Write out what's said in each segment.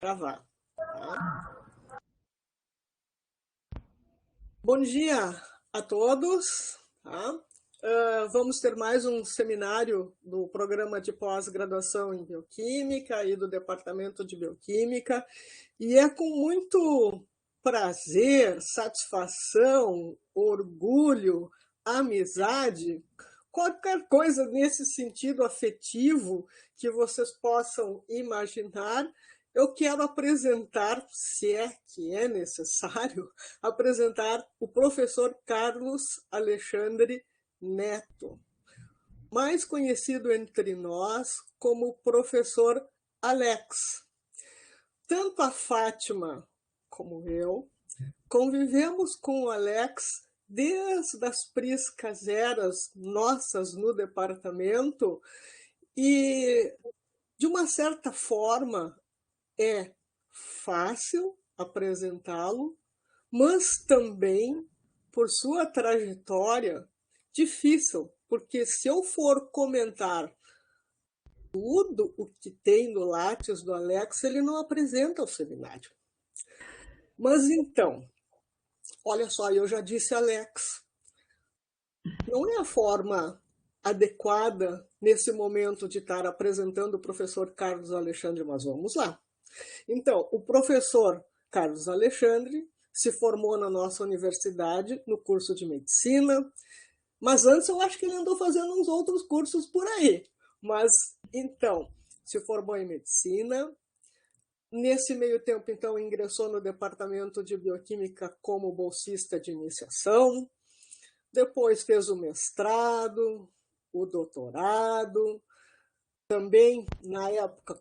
Gravar. Tá? Bom dia a todos. Tá? Vamos ter mais um seminário do programa de pós-graduação em Bioquímica e do Departamento de Bioquímica. E é com muito prazer, satisfação, orgulho, amizade, qualquer coisa nesse sentido afetivo que vocês possam imaginar, eu quero apresentar, se é que é necessário, apresentar o professor Carlos Alexandre Neto, mais conhecido entre nós como professor Alex. Tanto a Fátima como eu convivemos com o Alex desde as priscas eras nossas no departamento e, de uma certa forma, é fácil apresentá-lo, mas também, por sua trajetória, difícil, porque se eu for comentar tudo o que tem no Lattes do Alex, ele não apresenta o seminário. Mas então, olha só, eu já disse Alex, não é a forma adequada nesse momento de estar apresentando o professor Carlos Alexandre, mas vamos lá. Então, o professor Carlos Alexandre se formou na nossa universidade no curso de medicina, mas antes eu acho que ele andou fazendo uns outros cursos por aí. Mas, então, se formou em medicina. Nesse meio tempo, então, ingressou no departamento de bioquímica como bolsista de iniciação. Depois fez o mestrado, o doutorado, também na época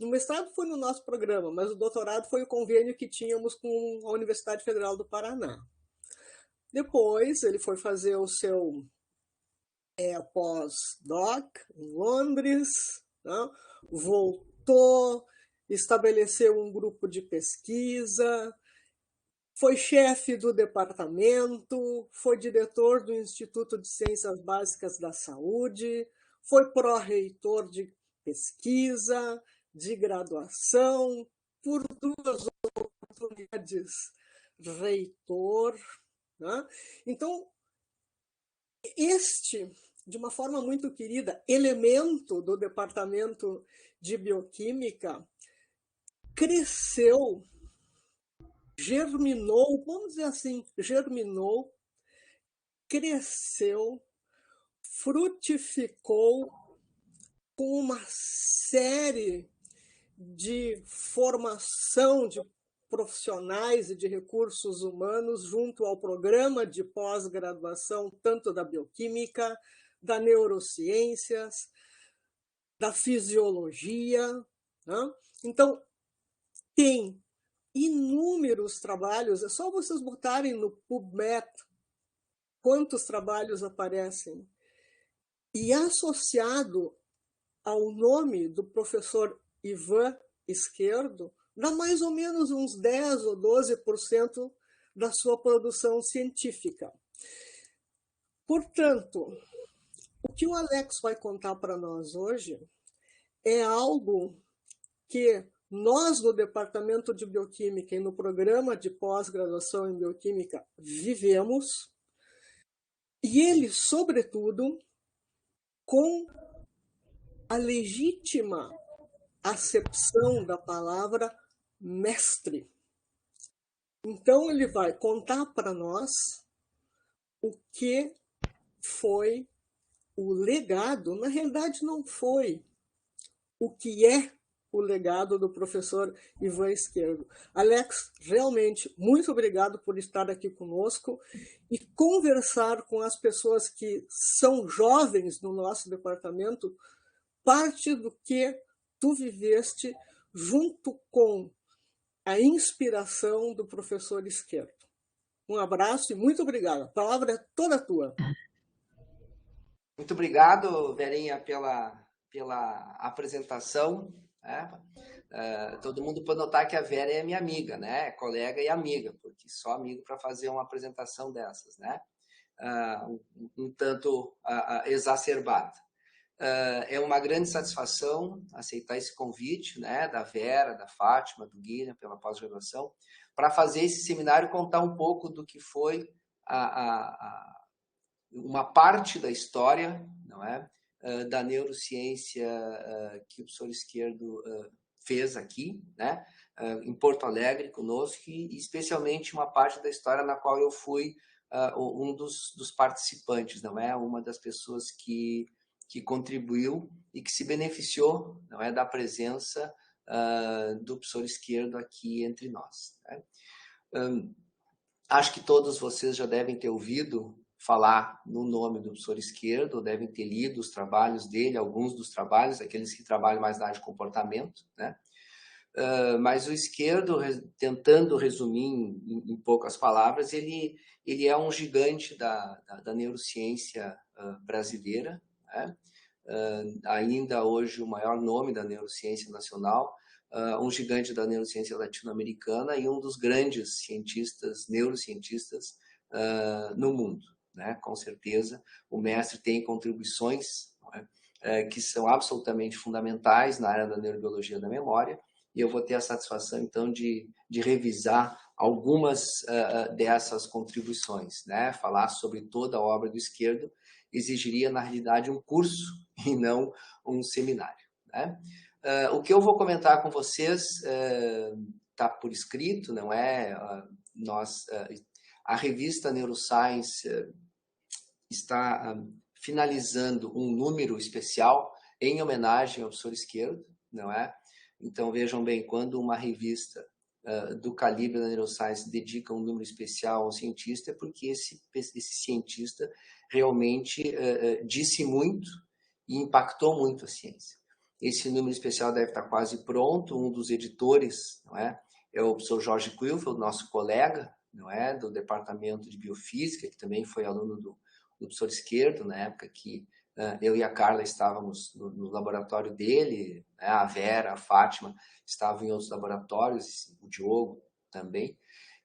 o mestrado foi no nosso programa, mas o doutorado foi o convênio que tínhamos com a Universidade Federal do Paraná. Depois ele foi fazer o seu pós-doc em Londres, né? Voltou, estabeleceu um grupo de pesquisa, foi chefe do departamento, foi diretor do Instituto de Ciências Básicas da Saúde, foi pró-reitor de pesquisa, de graduação, por duas oportunidades reitor. Né? Então, de uma forma muito querida, elemento do departamento de bioquímica, cresceu, germinou, vamos dizer assim, germinou, cresceu, frutificou com uma série de formação de profissionais e de recursos humanos junto ao programa de pós-graduação, tanto da bioquímica, da neurociências, da fisiologia. Né? Então, tem inúmeros trabalhos, é só vocês botarem no PubMed quantos trabalhos aparecem. E associado ao nome do professor Ivan Esquerdo, dá mais ou menos uns 10 ou 12% da sua produção científica. Portanto, o que o Alex vai contar para nós hoje é algo que nós, no Departamento de Bioquímica e no programa de pós-graduação em Bioquímica, vivemos, e ele, sobretudo, com a legítima acepção da palavra mestre. Então, ele vai contar para nós o que foi o legado, na realidade não foi, o que é o legado do professor Ivan Esquerdo. Alex, realmente, muito obrigado por estar aqui conosco e conversar com as pessoas que são jovens no nosso departamento, parte do que tu viveste junto com a inspiração do professor Esquerdo. Um abraço e muito obrigado. A palavra é toda tua. Muito obrigado, Verinha, pela apresentação. Né? Todo mundo pode notar que a Vera é minha amiga, né? Colega e amiga, porque só amigo para fazer uma apresentação dessas, né? Um tanto exacerbada. É uma grande satisfação aceitar esse convite, né, da Vera, da Fátima, do Guilherme, pela pós-graduação, para fazer esse seminário, contar um pouco do que foi uma parte da história, não é, da neurociência que o professor Izquierdo fez aqui, né, em Porto Alegre conosco, e especialmente uma parte da história na qual eu fui um dos participantes, não é, uma das pessoas que contribuiu e que se beneficiou, não é, da presença do professor Izquierdo aqui entre nós, né? Acho que todos vocês já devem ter ouvido falar no nome do professor Izquierdo, devem ter lido os trabalhos dele, alguns dos trabalhos, aqueles que trabalham mais na área de comportamento, né? Mas o Izquierdo, tentando resumir em poucas palavras, ele é um gigante da neurociência brasileira, né? Ainda hoje o maior nome da neurociência nacional, um gigante da neurociência latino-americana e um dos grandes neurocientistas no mundo, né? Com certeza, o mestre tem contribuições, não é? Que são absolutamente fundamentais na área da neurobiologia da memória, e eu vou ter a satisfação, então, de revisar algumas dessas contribuições, né? Falar sobre toda a obra do Izquierdo exigiria, na realidade, um curso e não um seminário, né? O que eu vou comentar com vocês está por escrito, não é? A revista Neuroscience está finalizando um número especial em homenagem ao professor Izquierdo, não é? Então, vejam bem, quando uma revista do calibre da Neuroscience dedica um número especial ao cientista, é porque esse cientista realmente disse muito e impactou muito a ciência. Esse número especial deve estar quase pronto. Um dos editores, não é o professor Jorge Quilfeld, nosso colega, não é, do Departamento de Biofísica, que também foi aluno do professor Izquierdo, na época que eu e a Carla estávamos no laboratório dele, né? A Vera, a Fátima estavam em outros laboratórios, o Diogo também.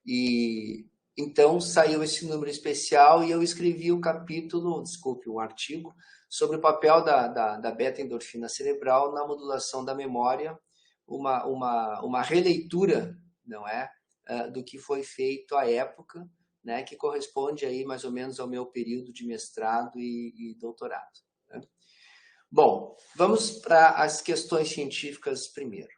E então saiu esse número especial e eu escrevi um artigo sobre o papel da beta-endorfina cerebral na modulação da memória, uma releitura, não é, do que foi feito à época, né, que corresponde aí mais ou menos ao meu período de mestrado e doutorado, né? Bom, vamos para as questões científicas primeiro.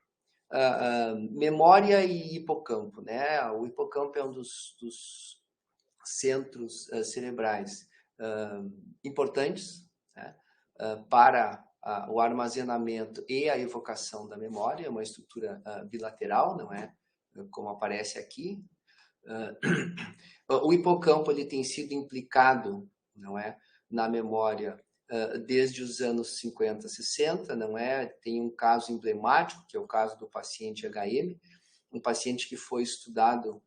Memória e hipocampo, né? O hipocampo é um dos centros cerebrais importantes, né, para o armazenamento e a evocação da memória, uma estrutura bilateral, não é? Como aparece aqui. O hipocampo ele tem sido implicado, não é, na memória desde os anos 50, 60, não é? Tem um caso emblemático, que é o caso do paciente HM, um paciente que foi estudado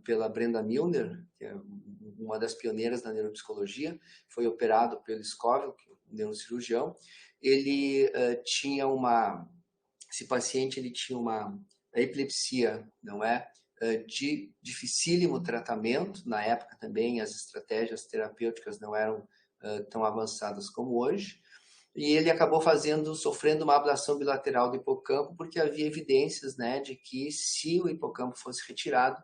pela Brenda Milner, que é uma das pioneiras da neuropsicologia, foi operado pelo Scoville, que é um neurocirurgião. Ele esse paciente ele tinha uma epilepsia, não é? De dificílimo tratamento. Na época também as estratégias terapêuticas não eram tão avançadas como hoje, e ele acabou sofrendo uma ablação bilateral do hipocampo, porque havia evidências, né, de que se o hipocampo fosse retirado,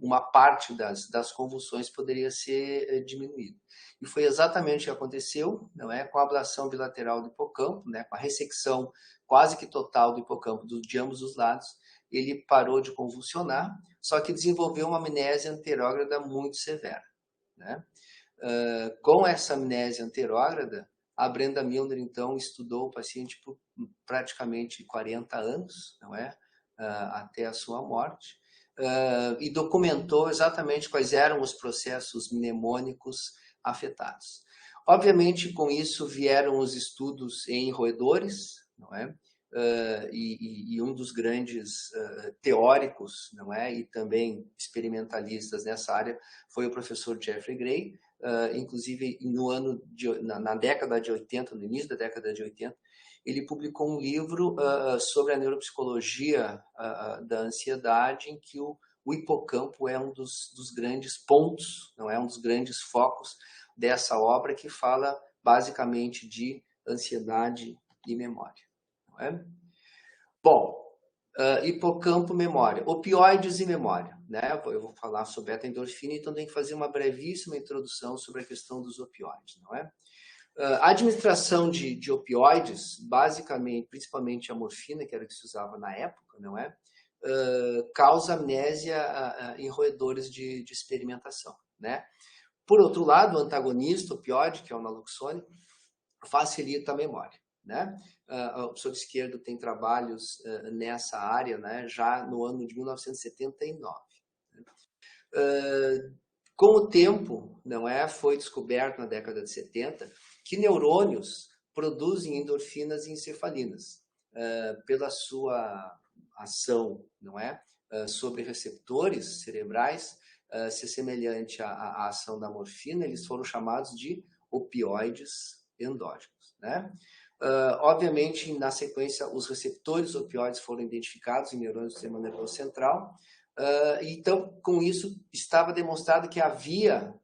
uma parte das convulsões poderia ser diminuída. E foi exatamente o que aconteceu, não é, com a ablação bilateral do hipocampo, né, com a ressecção quase que total do hipocampo de ambos os lados. Ele parou de convulsionar, só que desenvolveu uma amnésia anterógrada muito severa, né? Com essa amnésia anterógrada, a Brenda Milner, então, estudou o paciente por praticamente 40 anos, não é? Até a sua morte, e documentou exatamente quais eram os processos mnemônicos afetados. Obviamente, com isso vieram os estudos em roedores, não é? E um dos grandes teóricos, não é, e também experimentalistas nessa área foi o professor Jeffrey Gray. Inclusive na década de 80, no início da década de 80, ele publicou um livro sobre a neuropsicologia da ansiedade, em que o hipocampo é um dos grandes pontos, não é, um dos grandes focos dessa obra, que fala basicamente de ansiedade e memória. Não é? Bom, hipocampo, memória, opioides e memória. Né? Eu vou falar sobre a beta-endorfina, então tem que fazer uma brevíssima introdução sobre a questão dos opioides. Não é? A administração de opioides, basicamente, principalmente a morfina, que era o que se usava na época, não é? Causa amnésia em roedores de experimentação. Né? Por outro lado, o antagonista opioide, que é o naloxone, facilita a memória. Né? O professor Izquierdo tem trabalhos nessa área, né, já no ano de 1979. Com o tempo, não é, foi descoberto na década de 70 que neurônios produzem endorfinas e encefalinas pela sua ação, não é, sobre receptores cerebrais, ser semelhante à ação da morfina. Eles foram chamados de opioides endógenos, né? Obviamente, na sequência, os receptores opioides foram identificados em neurônios do sistema nervoso central. Então, com isso, estava demonstrado que havia,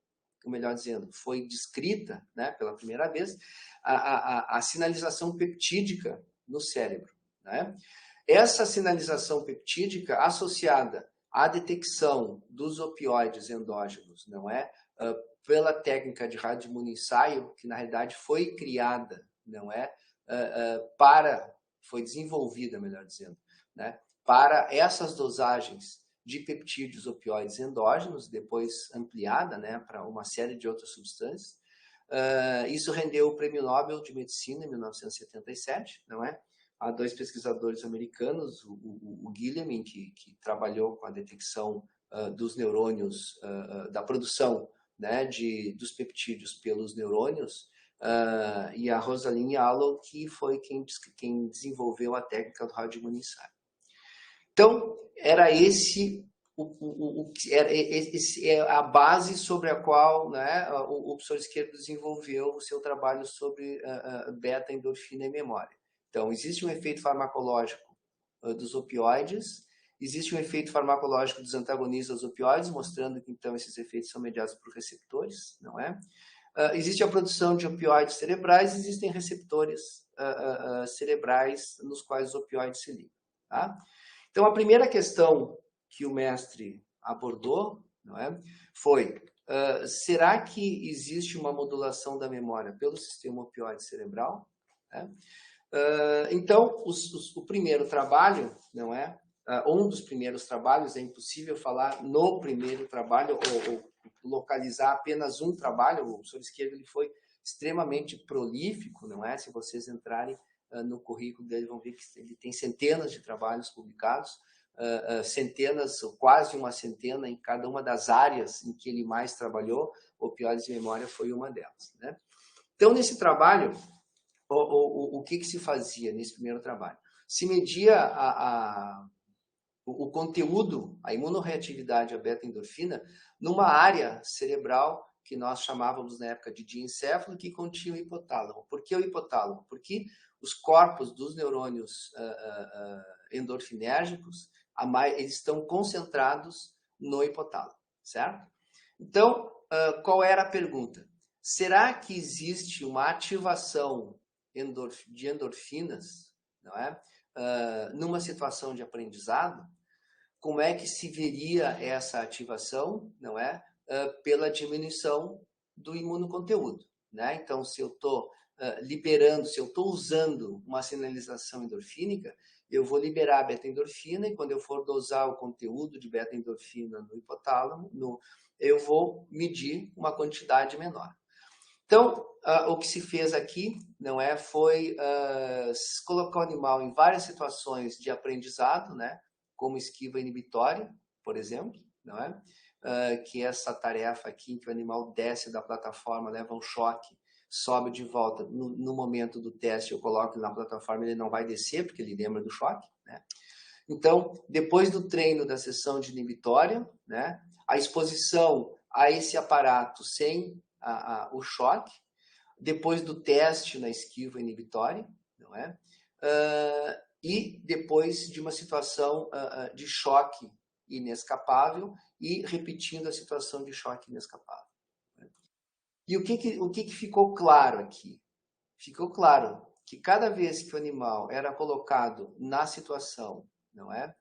ou melhor dizendo, foi descrita, né, pela primeira vez, a sinalização peptídica no cérebro. Né? Essa sinalização peptídica associada à detecção dos opioides endógenos, não é? Pela técnica de radioimunoensaio, que na realidade foi criada, não é? Foi desenvolvida, melhor dizendo, né? Para essas dosagens de peptídeos opioides endógenos, depois ampliada, né, para uma série de outras substâncias. Isso rendeu o Prêmio Nobel de Medicina em 1977, não é? Há dois pesquisadores americanos, o Guillemin, que trabalhou com a detecção dos neurônios, da produção, né, dos peptídeos pelos neurônios, e a Rosalind Yalow, que foi quem desenvolveu a técnica do radioimunoensaio. Então, era esse a base sobre a qual, né, o professor Izquierdo desenvolveu o seu trabalho sobre beta-endorfina e memória. Então, existe um efeito farmacológico dos opioides, existe um efeito farmacológico dos antagonistas dos opioides, mostrando que, então, esses efeitos são mediados por receptores, não é? Existe a produção de opioides cerebrais, existem receptores cerebrais nos quais os opioides se ligam. Tá? Então, a primeira questão que o mestre abordou, não é, foi, será que existe uma modulação da memória pelo sistema opioide cerebral? Então, o primeiro trabalho, não é, um dos primeiros trabalhos, é impossível falar no primeiro trabalho ou localizar apenas um trabalho. O professor Izquierdo ele foi extremamente prolífico, não é? Se vocês entrarem no currículo dele, vão ver que ele tem centenas de trabalhos publicados, centenas, ou quase uma centena, em cada uma das áreas em que ele mais trabalhou. Opioides e memória foi uma delas. Né? Então, nesse trabalho, o que se fazia nesse primeiro trabalho? Se media o conteúdo, a imunorreatividade à beta-endorfina, numa área cerebral que nós chamávamos na época de diencéfalo, que continha o hipotálamo. Por que o hipotálamo? Porque os corpos dos neurônios endorfinérgicos, eles estão concentrados no hipotálamo, certo? Então, qual era a pergunta? Será que existe uma ativação de endorfinas, não é? Numa situação de aprendizado? Como é que se veria essa ativação, não é? Pela diminuição do imunoconteúdo, né? Então, se eu estou liberando, se eu estou usando uma sinalização endorfínica, eu vou liberar a beta-endorfina, e quando eu for dosar o conteúdo de beta-endorfina no hipotálamo, eu vou medir uma quantidade menor. Então, o que se fez aqui, não é, foi colocar o animal em várias situações de aprendizado, né, como esquiva inibitória, por exemplo, não é? Que é essa tarefa aqui em que o animal desce da plataforma, leva um choque, sobe de volta. No momento do teste, eu coloco ele na plataforma, ele não vai descer, porque ele lembra do choque, né? Então, depois do treino da sessão de inibitória, né, a exposição a esse aparato sem o choque, depois do teste na esquiva inibitória, não é? E depois de uma situação de choque inescapável e repetindo a situação de choque inescapável. E o que ficou claro aqui? Ficou claro que cada vez que o animal era colocado na situação, não é?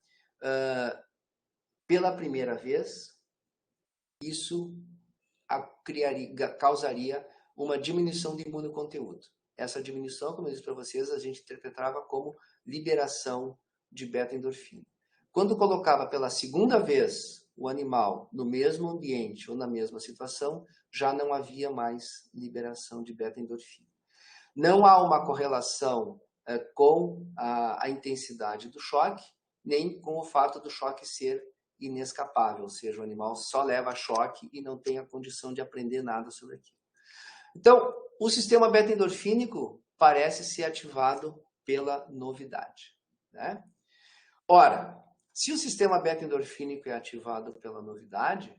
Pela primeira vez, isso causaria uma diminuição de imunoconteúdo. Essa diminuição, como eu disse para vocês, a gente interpretava como liberação de beta-endorfina. Quando colocava pela segunda vez o animal no mesmo ambiente ou na mesma situação, já não havia mais liberação de beta-endorfina. Não há uma correlação com a intensidade do choque, nem com o fato do choque ser inescapável, ou seja, o animal só leva choque e não tem a condição de aprender nada sobre aquilo. Então, o sistema beta-endorfínico parece ser ativado pela novidade, né? Ora, se o sistema beta-endorfínico é ativado pela novidade,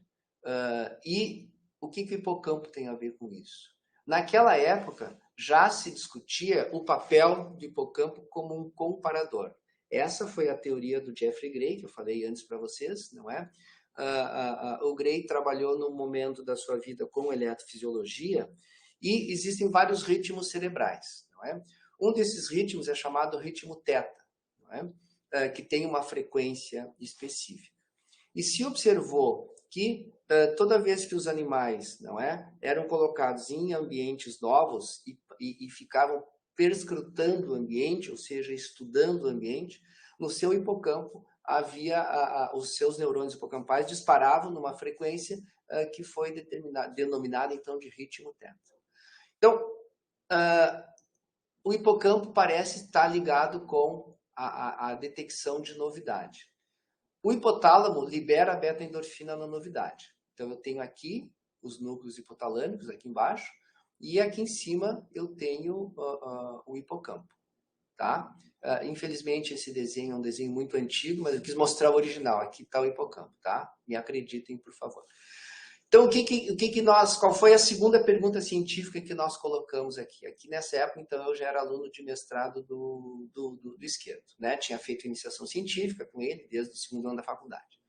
e o que o hipocampo tem a ver com isso? Naquela época, já se discutia o papel do hipocampo como um comparador. Essa foi a teoria do Jeffrey Gray, que eu falei antes para vocês, não é? O Gray trabalhou num momento da sua vida com eletrofisiologia e existem vários ritmos cerebrais, não é? Um desses ritmos é chamado ritmo teta, não é? Que tem uma frequência específica. E se observou que toda vez que os animais, não é, eram colocados em ambientes novos e ficavam perscrutando o ambiente, ou seja, estudando o ambiente, no seu hipocampo havia os seus neurônios hipocampais disparavam numa frequência que foi denominada então de ritmo teta. Então, o hipocampo parece estar ligado com a detecção de novidade. O hipotálamo libera a beta-endorfina na novidade. Então, eu tenho aqui os núcleos hipotalâmicos, aqui embaixo, e aqui em cima eu tenho o hipocampo. Tá? Infelizmente, esse desenho é um desenho muito antigo, mas eu quis mostrar o original. Aqui está o hipocampo, tá? Me acreditem, por favor. Então, qual foi a segunda pergunta científica que nós colocamos aqui? Aqui nessa época, então, eu já era aluno de mestrado do Esquerdo, né? Tinha feito iniciação científica com ele desde o segundo ano da faculdade.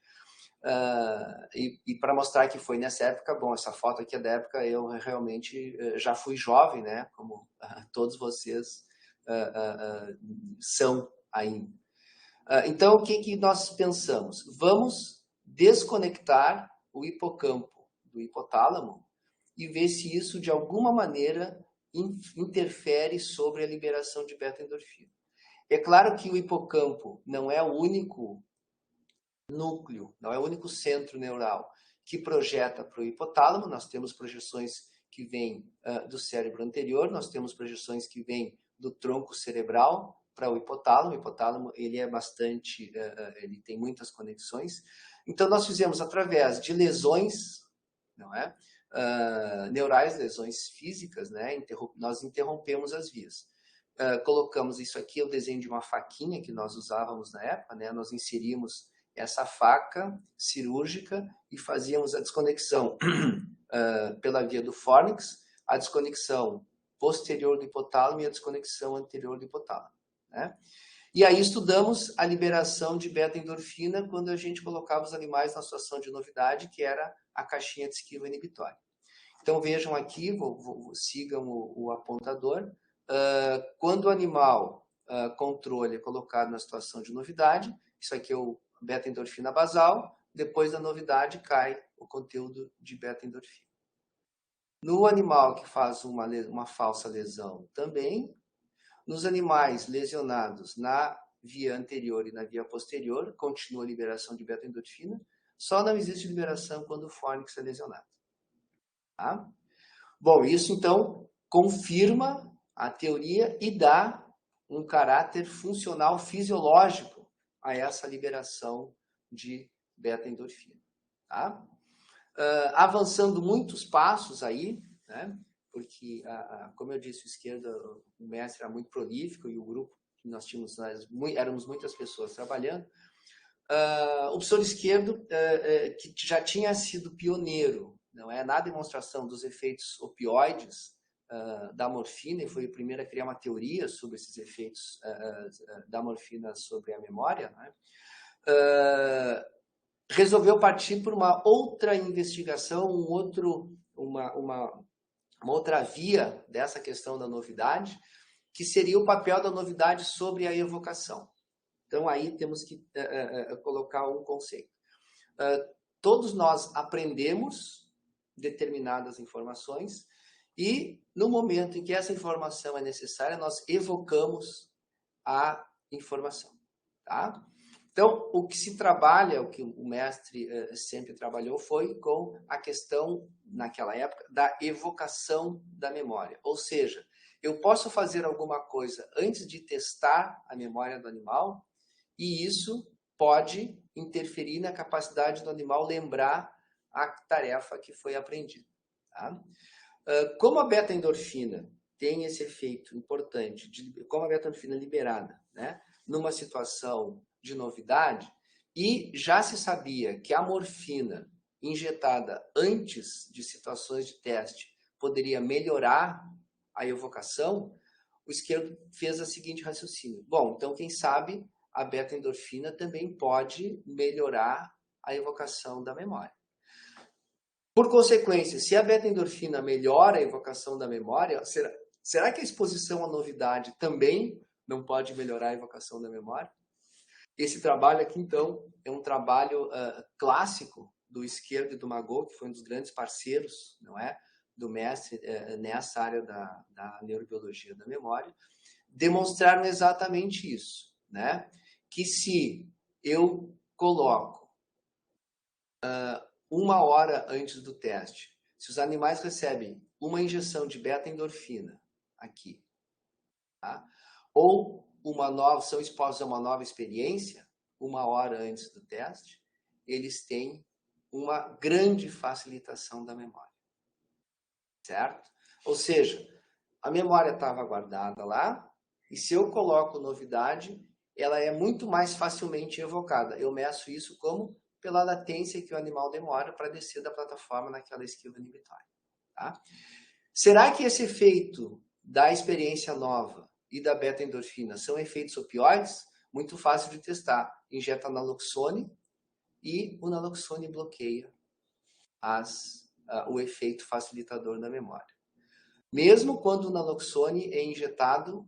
E para mostrar que foi nessa época, bom, essa foto aqui é da época, eu realmente já fui jovem, né? Como todos vocês são ainda. Então, o que nós pensamos? Vamos desconectar o hipocampo do hipotálamo e ver se isso de alguma maneira interfere sobre a liberação de beta-endorfina. É claro que o hipocampo não é o único núcleo, não é o único centro neural que projeta para o hipotálamo. Nós temos projeções que vêm do cérebro anterior, nós temos projeções que vêm do tronco cerebral para o hipotálamo. O hipotálamo ele é bastante, ele tem muitas conexões. Então nós fizemos através de lesões, não é? Neurais, lesões físicas, né? Nós interrompemos as vias. Colocamos isso aqui, é o desenho de uma faquinha que nós usávamos na época, né? Nós inseríamos essa faca cirúrgica e fazíamos a desconexão pela via do fórnix, a desconexão posterior do hipotálamo e a desconexão anterior do hipotálamo, né? E aí estudamos a liberação de beta-endorfina quando a gente colocava os animais na situação de novidade, que era a caixinha de esquiva inibitória. Então vejam aqui, sigam o apontador. Quando o animal controle é colocado na situação de novidade, isso aqui é o beta-endorfina basal, depois da novidade cai o conteúdo de beta-endorfina. No animal que faz uma falsa lesão também, nos animais lesionados na via anterior e na via posterior, continua a liberação de beta-endorfina, só não existe liberação quando o fórnix é lesionado. Tá? Bom, isso então confirma a teoria e dá um caráter funcional fisiológico a essa liberação de beta-endorfina. Tá? Avançando muitos passos aí, né? Porque, como eu disse, o mestre era muito prolífico e o grupo que nós tínhamos, éramos muitas pessoas trabalhando. O professor Esquerdo, que já tinha sido pioneiro, não é, na demonstração dos efeitos opioides da morfina, e foi o primeiro a criar uma teoria sobre esses efeitos da morfina sobre a memória, né? Resolveu partir por uma outra investigação, uma via dessa questão da novidade, que seria o papel da novidade sobre a evocação. Então, aí temos que colocar um conceito. Todos nós aprendemos determinadas informações e, no momento em que essa informação é necessária, nós evocamos a informação. Tá? Então, o que se trabalha, o que o mestre sempre trabalhou foi com a questão, naquela época, da evocação da memória. Ou seja, eu posso fazer alguma coisa antes de testar a memória do animal e isso pode interferir na capacidade do animal lembrar a tarefa que foi aprendida. Tá? Como a beta-endorfina tem esse efeito importante, como a beta-endorfina é liberada, né, numa situação de novidade, e já se sabia que a morfina injetada antes de situações de teste poderia melhorar a evocação, o esquerdo fez o seguinte raciocínio. Bom, então quem sabe a beta-endorfina também pode melhorar a evocação da memória. Por consequência, se a beta-endorfina melhora a evocação da memória, será que a exposição à novidade também não pode melhorar a evocação da memória? Esse trabalho aqui, então, é um trabalho clássico do Esquerdo e do Magot, que foi um dos grandes parceiros, não é, do mestre nessa área da neurobiologia da memória, demonstraram exatamente isso, né? Que se eu coloco 1 hora antes do teste, se os animais recebem uma injeção de beta-endorfina aqui, tá? Ou são expostos a uma nova experiência, 1 hora antes do teste, eles têm uma grande facilitação da memória. Certo? Ou seja, a memória estava guardada lá, e se eu coloco novidade, ela é muito mais facilmente evocada. Eu meço isso como pela latência que o animal demora para descer da plataforma naquela esquiva inibitória. Tá? Será que esse efeito da experiência nova e da beta-endorfina são efeitos opioides? Muito fácil de testar. Injeta naloxone e o naloxone bloqueia o efeito facilitador da memória. Mesmo quando o naloxone é injetado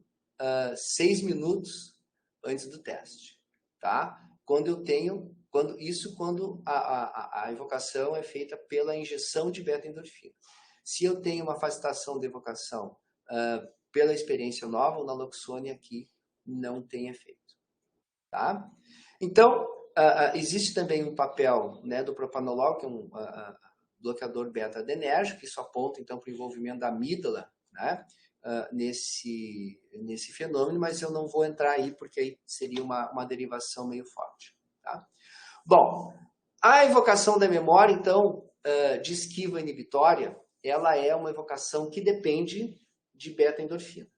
6 minutos antes do teste. Tá? Quando a evocação é feita pela injeção de beta-endorfina. Se eu tenho uma facilitação de evocação pela experiência nova, o naloxone aqui não tem efeito. Tá? Então, existe também um papel, né, do propranolol, que é um bloqueador beta-adrenérgico, que isso aponta então para o envolvimento da amígdala, né, nesse fenômeno, mas eu não vou entrar aí porque aí seria uma derivação meio forte. Tá? Bom, a evocação da memória, então, de esquiva inibitória, ela é uma evocação que depende de beta-endorfina,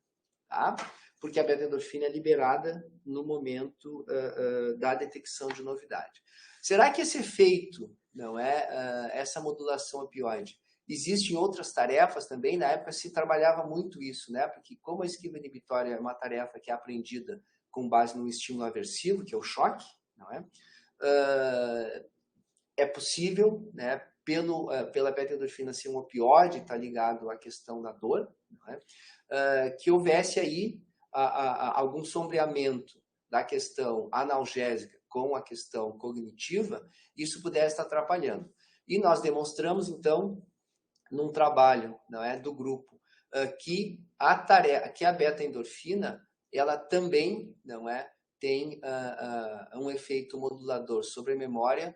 tá? Porque a beta-endorfina é liberada no momento da detecção de novidade. Será que esse efeito, não é, essa modulação opioide, existe em outras tarefas também? Na época se trabalhava muito isso, né? Porque como a esquiva inibitória é uma tarefa que é aprendida com base no estímulo aversivo, que é o choque, não é? É possível, né, pela beta-endorfina ser um opioide, está ligado à questão da dor, não é? Que houvesse aí algum sombreamento da questão analgésica com a questão cognitiva, isso pudesse estar atrapalhando. E nós demonstramos, então, num trabalho, não é, do grupo, que a beta-endorfina, ela também, não é, tem um efeito modulador sobre a memória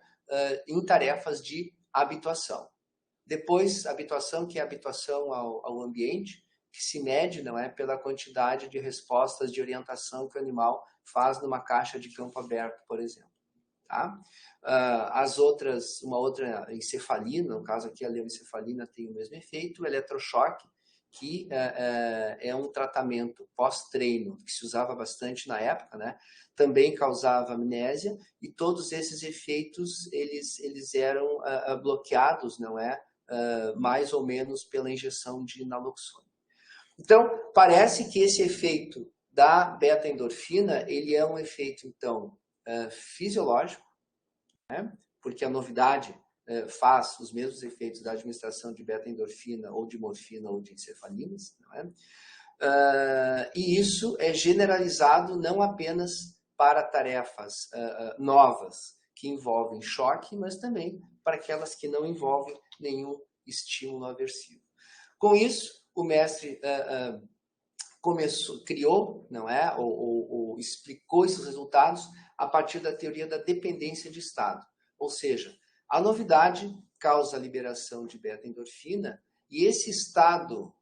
em tarefas de habituação. Depois, habituação, que é habituação ao ambiente, que se mede, não é, pela quantidade de respostas de orientação que o animal faz numa caixa de campo aberto, por exemplo. Tá? Uma outra encefalina, no caso aqui a levoencefalina tem o mesmo efeito, o eletrochoque, que é um tratamento pós-treino que se usava bastante na época, né? Também causava amnésia, e todos esses efeitos eles eram bloqueados, não é? Mais ou menos pela injeção de naloxone. Então, parece que esse efeito da beta-endorfina, ele é um efeito, então, fisiológico, né? Porque a novidade faz os mesmos efeitos da administração de beta-endorfina ou de morfina ou de encefalinas, não é? E isso é generalizado não apenas para tarefas novas que envolvem choque, mas também para aquelas que não envolvem nenhum estímulo aversivo. Com isso, o mestre criou, não é, ou explicou esses resultados a partir da teoria da dependência de estado. Ou seja, a novidade causa a liberação de beta-endorfina e esse estado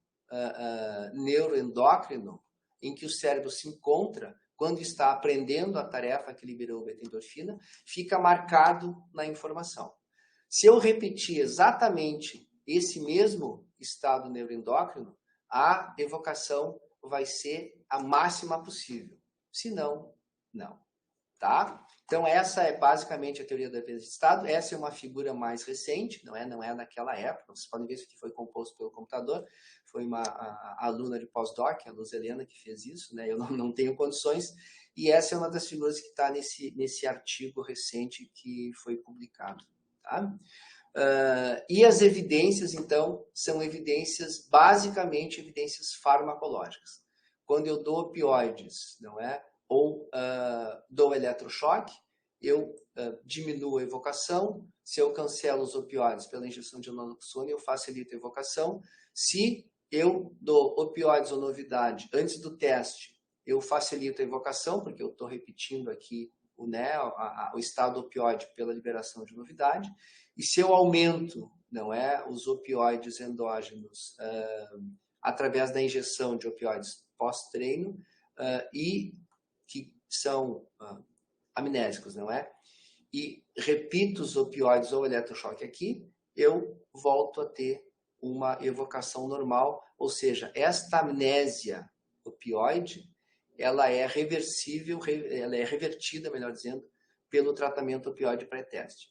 neuroendócrino em que o cérebro se encontra quando está aprendendo a tarefa que liberou beta-endorfina, fica marcado na informação. Se eu repetir exatamente esse mesmo estado neuroendócrino, a evocação vai ser a máxima possível. Se não, não. Tá? Então, essa é basicamente a teoria da dependência de estado. Essa é uma figura mais recente, não é naquela época. Vocês podem ver isso que foi composto pelo computador. Foi uma aluna de pós-doc, a Luz Helena, que fez isso. Né? Eu não tenho condições. E essa é uma das figuras que está nesse artigo recente que foi publicado. Tá? E as evidências, então, são evidências, basicamente, evidências farmacológicas. Quando eu dou opioides, não é? Ou dou eletrochoque, eu diminuo a evocação. Se eu cancelo os opioides pela injeção de naloxona, eu facilito a evocação. Se eu dou opioides ou novidade antes do teste, eu facilito a evocação, porque eu estou repetindo aqui o estado opioide pela liberação de novidade. E se eu aumento, não é, os opioides endógenos através da injeção de opioides pós-treino e que são amnésicos, não é? E repito os opioides ou eletrochoque aqui, eu volto a ter uma evocação normal, ou seja, esta amnésia opioide, ela é reversível, ela é revertida, melhor dizendo, pelo tratamento opioide pré-teste.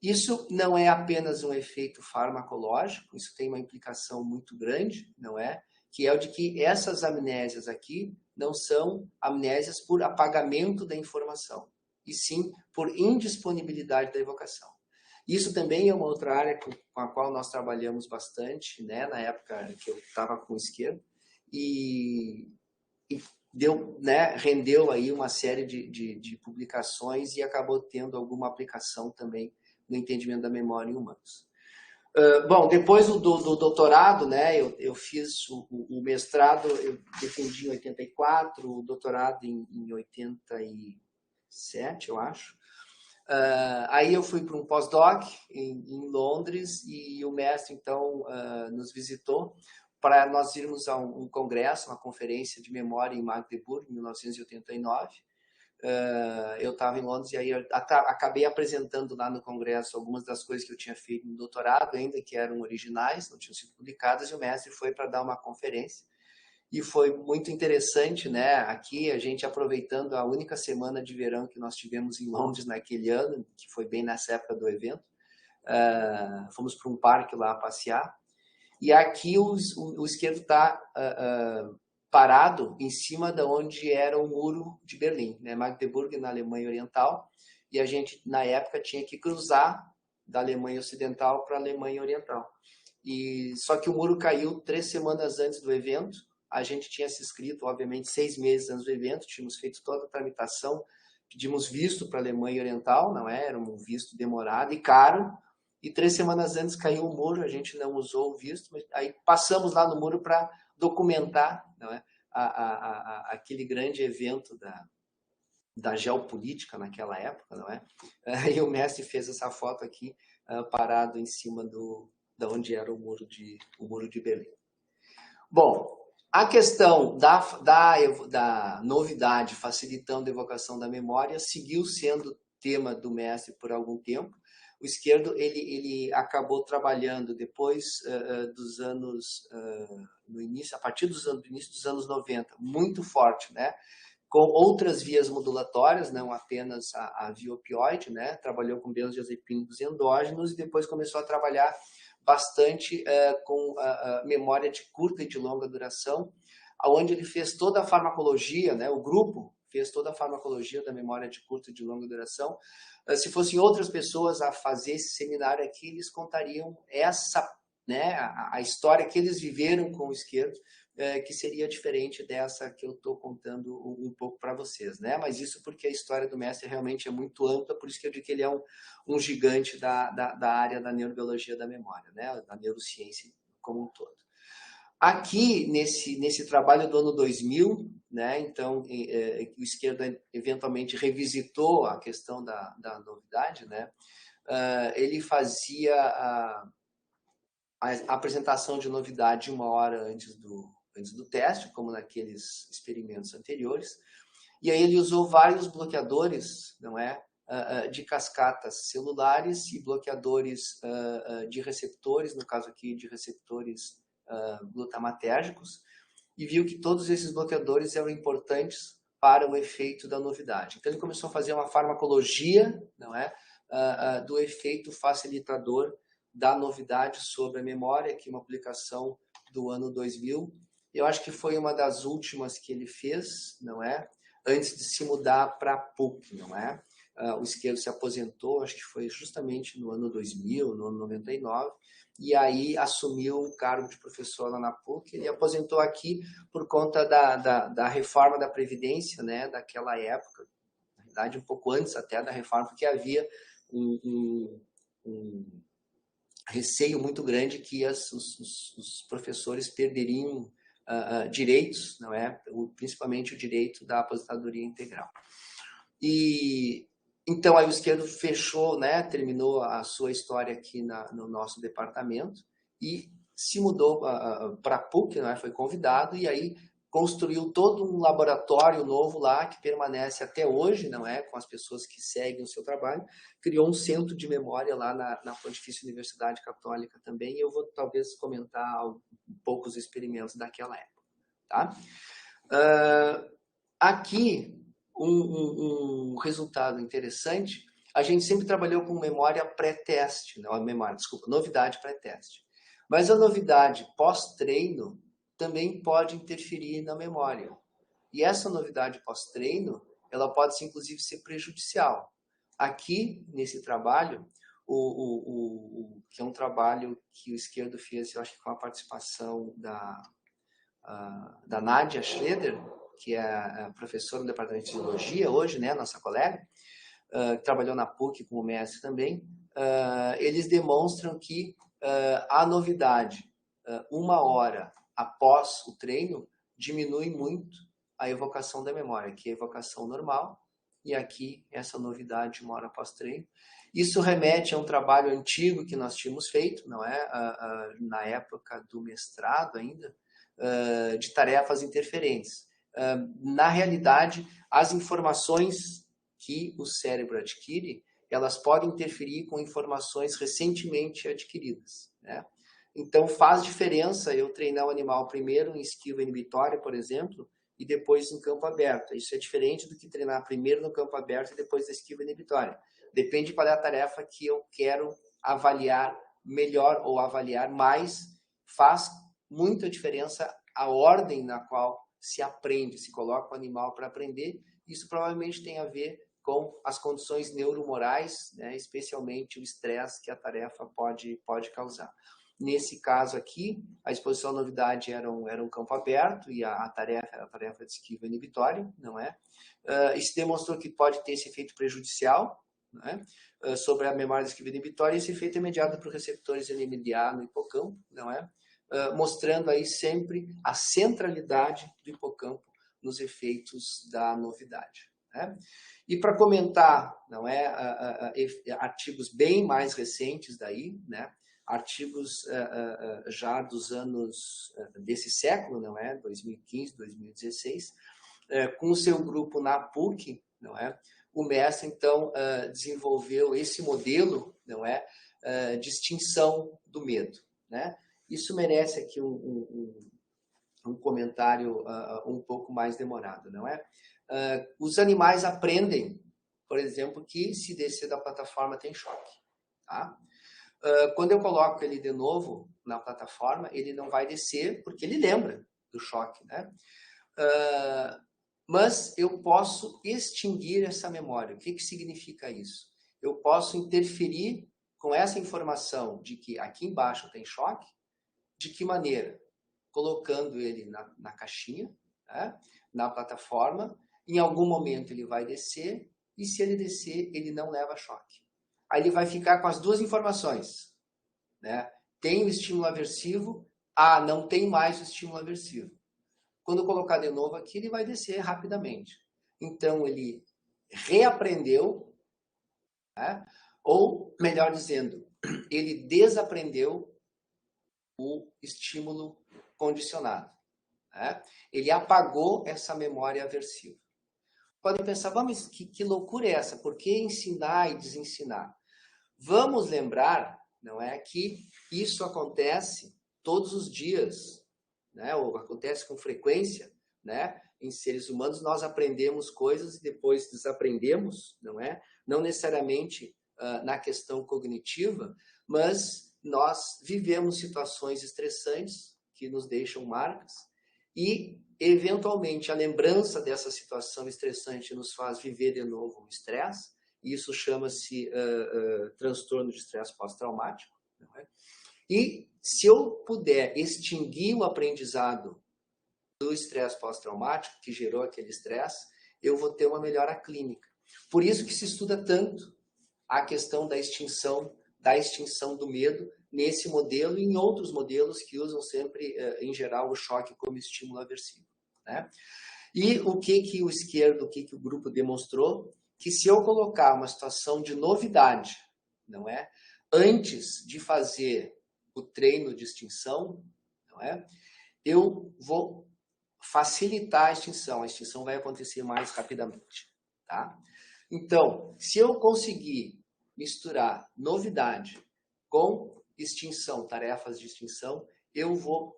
Isso não é apenas um efeito farmacológico, isso tem uma implicação muito grande, não é? Que é o de que essas amnésias aqui não são amnésias por apagamento da informação, e sim por indisponibilidade da evocação. Isso também é uma outra área com a qual nós trabalhamos bastante, né, na época que eu estava com o esquerdo, e deu, né, rendeu aí uma série de publicações e acabou tendo alguma aplicação também no entendimento da memória em humanos. Bom, depois do doutorado, né, eu fiz o mestrado, eu defendi em 84, o doutorado em 87, eu acho. Aí eu fui para um pós-doc em Londres e o mestre, então, nos visitou para nós irmos a um congresso, uma conferência de memória em Magdeburgo, em 1989. Eu estava em Londres e aí eu acabei apresentando lá no congresso algumas das coisas que eu tinha feito no doutorado, ainda que eram originais, não tinham sido publicadas, e o mestre foi para dar uma conferência. E foi muito interessante, né? Aqui a gente aproveitando a única semana de verão que nós tivemos em Londres naquele ano, que foi bem nessa época do evento, fomos para um parque lá passear, e aqui o esquerdo está parado em cima de onde era o muro de Berlim, né? Magdeburgo, na Alemanha Oriental, e a gente, na época, tinha que cruzar da Alemanha Ocidental para a Alemanha Oriental. Só que o muro caiu 3 semanas antes do evento, a gente tinha se inscrito, obviamente, 6 meses antes do evento, tínhamos feito toda a tramitação, pedimos visto para a Alemanha Oriental, não é? Era um visto demorado e caro, e 3 semanas antes caiu o muro, a gente não usou o visto, mas aí passamos lá no muro para documentar, não é? Aquele grande evento da geopolítica naquela época, não é? E o mestre fez essa foto aqui, parado em cima de onde era o muro de Berlim. Bom, a questão da novidade facilitando a evocação da memória seguiu sendo tema do mestre por algum tempo. O esquerdo ele acabou trabalhando depois dos anos, no início, a partir do início dos anos 90, muito forte, né? Com outras vias modulatórias, não apenas a via opioide, né? Trabalhou com benzodiazepínicos endógenos e depois começou a trabalhar bastante com memória de curta e de longa duração, onde ele fez toda a farmacologia, né? O grupo fez toda a farmacologia da memória de curta e de longa duração. Se fossem outras pessoas a fazer esse seminário aqui, eles contariam essa, né, a história que eles viveram com o esquerdo, que seria diferente dessa que eu estou contando um pouco para vocês, né? Mas isso porque a história do mestre realmente é muito ampla, por isso que eu digo que ele é um gigante da área da neurobiologia da memória, né? Da neurociência como um todo. Aqui, nesse trabalho do ano 2000, né, então, o esquerdo eventualmente revisitou a questão da novidade, né? Ele fazia a apresentação de novidade 1 hora antes do teste, como naqueles experimentos anteriores, e aí ele usou vários bloqueadores, não é, de cascatas celulares e bloqueadores de receptores, no caso aqui de receptores glutamatérgicos, e viu que todos esses bloqueadores eram importantes para o efeito da novidade. Então ele começou a fazer uma farmacologia, não é, do efeito facilitador da novidade sobre a memória, que é uma aplicação do ano 2000. Eu acho que foi uma das últimas que ele fez, não é? Antes de se mudar para a PUC, não é? O esquerdo se aposentou, acho que foi justamente no ano 2000, no ano 99, e aí assumiu o cargo de professor lá na PUC. Ele aposentou aqui por conta da reforma da Previdência, né? Daquela época, na verdade um pouco antes até da reforma, porque havia um receio muito grande que os professores perderiam direitos, não é? Principalmente o direito da aposentadoria integral. E então aí o esquerdo fechou, né? Terminou a sua história aqui no nosso departamento e se mudou para a PUC, não é? Foi convidado e aí construiu todo um laboratório novo lá, que permanece até hoje, não é? Com as pessoas que seguem o seu trabalho. Criou um centro de memória lá na Pontifícia Universidade Católica também, e eu vou talvez comentar um pouco os experimentos daquela época. Tá? Aqui, um resultado interessante, a gente sempre trabalhou com memória pré-teste, novidade pré-teste. Mas a novidade pós-treino também pode interferir na memória. E essa novidade pós-treino, ela pode, inclusive, ser prejudicial. Aqui, nesse trabalho, que é um trabalho que o esquerdo fez, eu acho que com a participação da Nádia Schroeder, que é a professora do Departamento de Fisiologia hoje, né, nossa colega, que trabalhou na PUC como mestre também, eles demonstram que a novidade, 1 hora após o treino, diminui muito a evocação da memória, que é a evocação normal, e aqui essa novidade 1 hora após treino. Isso remete a um trabalho antigo que nós tínhamos feito, não é? Na época do mestrado ainda, de tarefas interferentes. Na realidade, as informações que o cérebro adquire, elas podem interferir com informações recentemente adquiridas, né? Então, faz diferença eu treinar o animal primeiro em esquiva inibitória, por exemplo, e depois em campo aberto. Isso é diferente do que treinar primeiro no campo aberto e depois da esquiva inibitória. Depende qual é a tarefa que eu quero avaliar melhor ou avaliar mais. Faz muita diferença a ordem na qual se aprende, se coloca o animal para aprender. Isso provavelmente tem a ver com as condições neuromorais, né, especialmente o estresse que a tarefa pode causar. Nesse caso aqui, a exposição à novidade era um campo aberto e a tarefa era a tarefa de esquiva inibitória, não é? Isso demonstrou que pode ter esse efeito prejudicial, não é? Sobre a memória de esquiva inibitória, e esse efeito é mediado por receptores NMDA no hipocampo, não é? Mostrando aí sempre a centralidade do hipocampo nos efeitos da novidade, né? E para comentar, não é, artigos bem mais recentes daí, né? Artigos já dos anos desse século, não é, 2015, 2016, com o seu grupo na PUC, não é, o mestre então desenvolveu esse modelo, não é, de extinção do medo, né? Isso merece aqui um comentário um pouco mais demorado, não é? Os animais aprendem, por exemplo, que se descer da plataforma tem choque, tá? Quando eu coloco ele de novo na plataforma, ele não vai descer porque ele lembra do choque, né? mas eu posso extinguir essa memória. O que significa isso? Eu posso interferir com essa informação de que aqui embaixo tem choque. De que maneira? Colocando ele na caixinha, né? Na plataforma, em algum momento ele vai descer, e se ele descer, ele não leva choque. Aí ele vai ficar com as duas informações, né? Tem o estímulo aversivo, não tem mais o estímulo aversivo. Quando eu colocar de novo aqui, ele vai descer rapidamente. Então, ele reaprendeu, né? Ou, melhor dizendo, ele desaprendeu o estímulo condicionado, né? Ele apagou essa memória aversiva. Podem pensar, vamos, que loucura é essa? Por que ensinar e desensinar? Vamos lembrar, não é, que isso acontece todos os dias, né? Ou acontece com frequência, né? Em seres humanos nós aprendemos coisas e depois desaprendemos, não é? Não necessariamente na questão cognitiva, mas nós vivemos situações estressantes que nos deixam marcas e, eventualmente, a lembrança dessa situação estressante nos faz viver de novo o estresse. Isso chama-se transtorno de estresse pós-traumático. Não é? E se eu puder extinguir o aprendizado do estresse pós-traumático, que gerou aquele estresse, eu vou ter uma melhora clínica. Por isso que se estuda tanto a questão da extinção do medo nesse modelo e em outros modelos que usam sempre, em geral, o choque como estímulo aversivo, né? E o que o grupo demonstrou? Que se eu colocar uma situação de novidade, não é? Antes de fazer o treino de extinção, não é? Eu vou facilitar a extinção vai acontecer mais rapidamente, tá? Então, se eu conseguir misturar novidade com extinção, tarefas de extinção, eu vou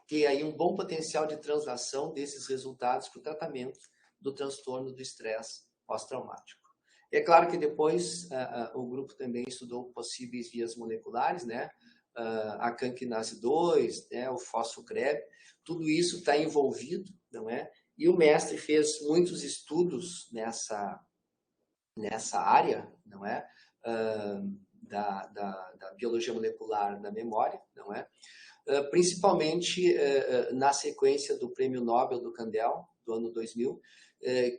ter aí um bom potencial de translação desses resultados para o tratamento do transtorno do estresse pós-traumático. É claro que depois o grupo também estudou possíveis vias moleculares, né? A canquinase 2, né? O fosfo-CREB, tudo isso está envolvido, não é? E o mestre fez muitos estudos nessa área, não é? Da biologia molecular da memória, não é? Principalmente na sequência do Prêmio Nobel do Kandel, do ano 2000,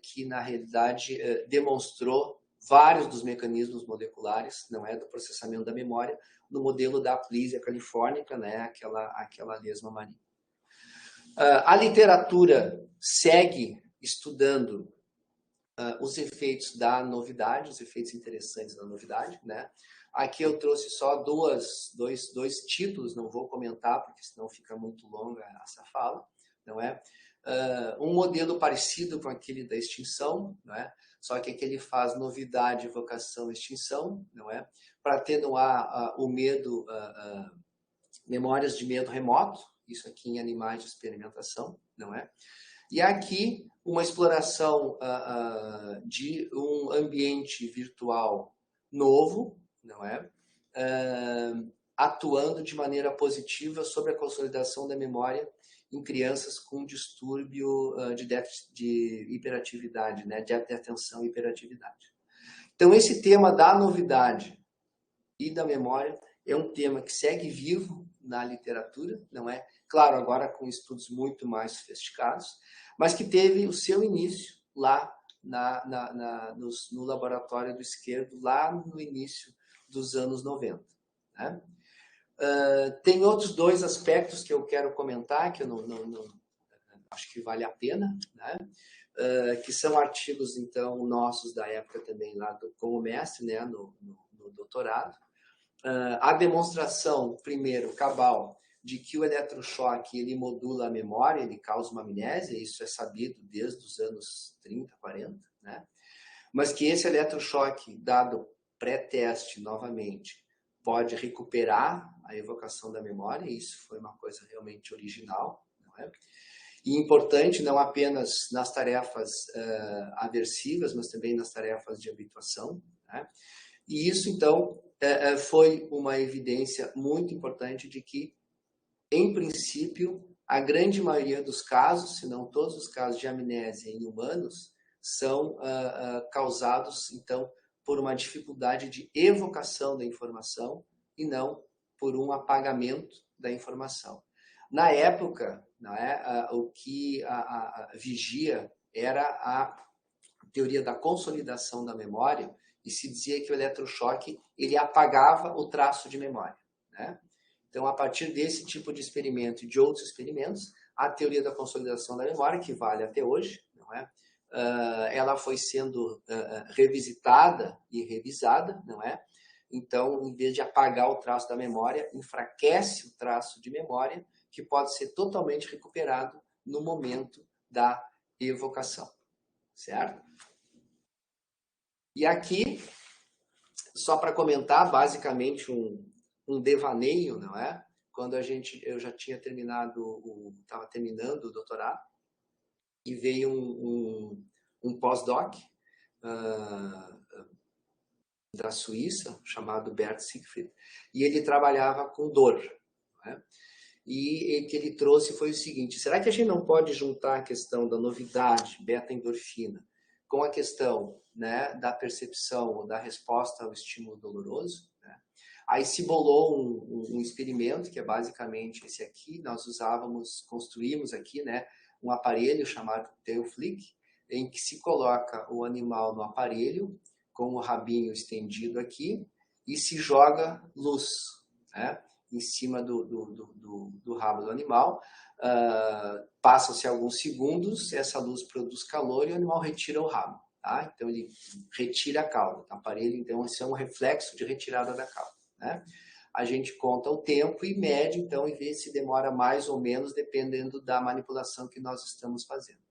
que na realidade demonstrou vários dos mecanismos moleculares, não é, do processamento da memória, no modelo da Aplysia californica, né, aquela lesma marinha. A literatura segue estudando os efeitos da novidade, os efeitos interessantes da novidade, né? Aqui eu trouxe só dois títulos, não vou comentar, porque senão fica muito longa essa fala, não é? Um modelo parecido com aquele da extinção, não é? Só que aqui ele faz novidade, evocação, extinção, não é? Para atenuar o medo, memórias de medo remoto, isso aqui em animais de experimentação, não é? E aqui uma exploração de um ambiente virtual novo, não é? Atuando de maneira positiva sobre a consolidação da memória em crianças com distúrbio de déficit de hiperatividade, né? De atenção e hiperatividade. Então, esse tema da novidade e da memória é um tema que segue vivo na literatura, não é? Claro, agora com estudos muito mais sofisticados, mas que teve o seu início lá no laboratório do Esquerdo, lá no início dos anos 90. Né? Tem outros dois aspectos que eu quero comentar, que eu não acho que vale a pena, né? Que são artigos, então, nossos da época também, lá como mestre, né? no doutorado. A demonstração, primeiro, cabal, de que o eletrochoque ele modula a memória, ele causa uma amnésia, isso é sabido desde os anos 30, 40, né? Mas que esse eletrochoque, dado pré-teste novamente, pode recuperar a evocação da memória, isso foi uma coisa realmente original, não é? E importante não apenas nas tarefas aversivas, mas também nas tarefas de habituação, né? E isso, então, foi uma evidência muito importante de que, em princípio, a grande maioria dos casos, se não todos os casos de amnésia em humanos, são causados, então, por uma dificuldade de evocação da informação e não por um apagamento da informação. Na época, não é, o que vigia era a teoria da consolidação da memória, e se dizia que o eletrochoque ele apagava o traço de memória, né? Então, a partir desse tipo de experimento e de outros experimentos, a teoria da consolidação da memória, que vale até hoje, não é? Ela foi sendo revisitada e revisada, não é? Então, em vez de apagar o traço da memória, enfraquece o traço de memória, que pode ser totalmente recuperado no momento da evocação, certo? E aqui, só para comentar, basicamente um devaneio, não é? Quando eu já tinha estava terminando o doutorado, e veio um pós-doc da Suíça, chamado Bert Siegfried, e ele trabalhava com dor, né? E o que ele trouxe foi o seguinte: será que a gente não pode juntar a questão da novidade, beta-endorfina, com a questão, né, da percepção ou da resposta ao estímulo doloroso, né? Aí se bolou um experimento, que é basicamente esse aqui. Nós construímos aqui, né, um aparelho chamado Tail Flick, em que se coloca o animal no aparelho, com o rabinho estendido aqui, e se joga luz, né, em cima do rabo do animal. Passam-se alguns segundos, essa luz produz calor e o animal retira o rabo. Tá? Então, ele retira a cauda. O aparelho, então, esse é um reflexo de retirada da cauda, né? A gente conta o tempo e mede, então, e vê se demora mais ou menos, dependendo da manipulação que nós estamos fazendo.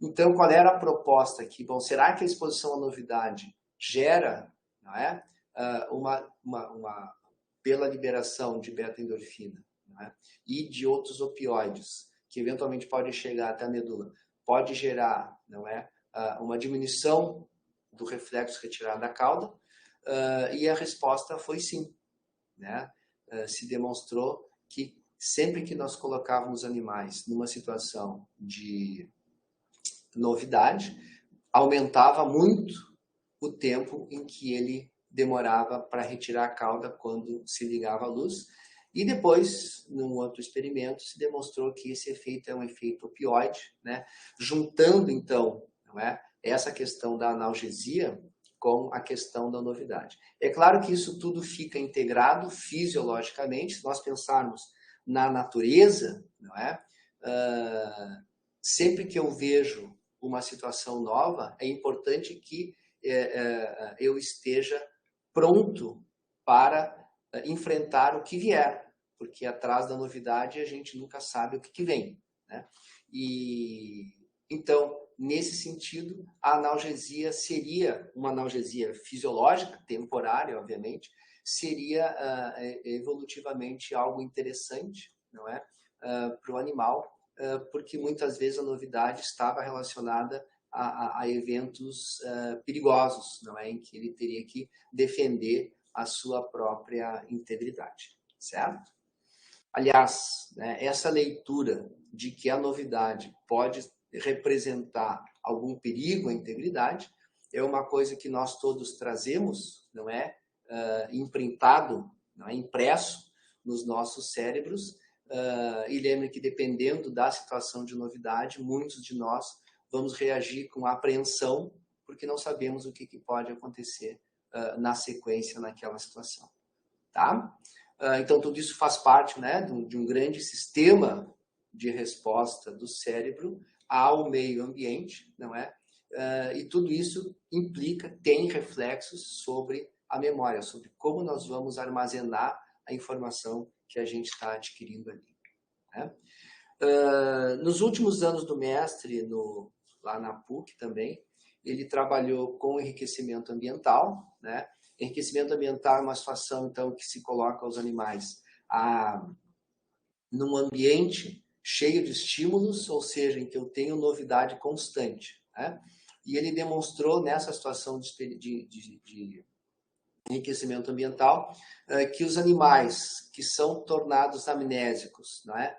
Então, qual era a proposta aqui? Bom, será que a exposição à novidade gera, não é, pela liberação de beta-endorfina, não é, e de outros opioides, que eventualmente podem chegar até a medula, pode gerar, não é, uma diminuição do reflexo retirado da cauda? E a resposta foi sim, né? Se demonstrou que sempre que nós colocávamos animais numa situação de novidade, aumentava muito o tempo em que ele demorava para retirar a cauda quando se ligava a luz. E depois, num outro experimento, se demonstrou que esse efeito é um efeito opioide, né? Juntando, então, não é, essa questão da analgesia com a questão da novidade. É claro que isso tudo fica integrado fisiologicamente. Se nós pensarmos na natureza, não é? Sempre que eu vejo uma situação nova, é importante que eu esteja pronto para enfrentar o que vier, porque atrás da novidade a gente nunca sabe o que vem, né? E então, nesse sentido, a analgesia seria uma analgesia fisiológica, temporária, obviamente, seria evolutivamente algo interessante, não é, para o animal, porque muitas vezes a novidade estava relacionada a eventos perigosos, não é, em que ele teria que defender a sua própria integridade, certo? Aliás, né, essa leitura de que a novidade pode representar algum perigo à integridade é uma coisa que nós todos trazemos, não é, imprintado, não é, impresso nos nossos cérebros. E lembre que, dependendo da situação de novidade, muitos de nós vamos reagir com apreensão, porque não sabemos o que pode acontecer na sequência naquela situação, tá? Então, tudo isso faz parte, né, de um grande sistema de resposta do cérebro ao meio ambiente, não é? E tudo isso tem reflexos sobre a memória, sobre como nós vamos armazenar a informação que a gente está adquirindo ali, né? Nos últimos anos do mestre, lá na PUC também, ele trabalhou com enriquecimento ambiental, né? Enriquecimento ambiental é uma situação, então, que se coloca os animais num ambiente cheio de estímulos, ou seja, em que eu tenho novidade constante, né? E ele demonstrou nessa situação de enriquecimento ambiental que os animais que são tornados amnésicos, não é,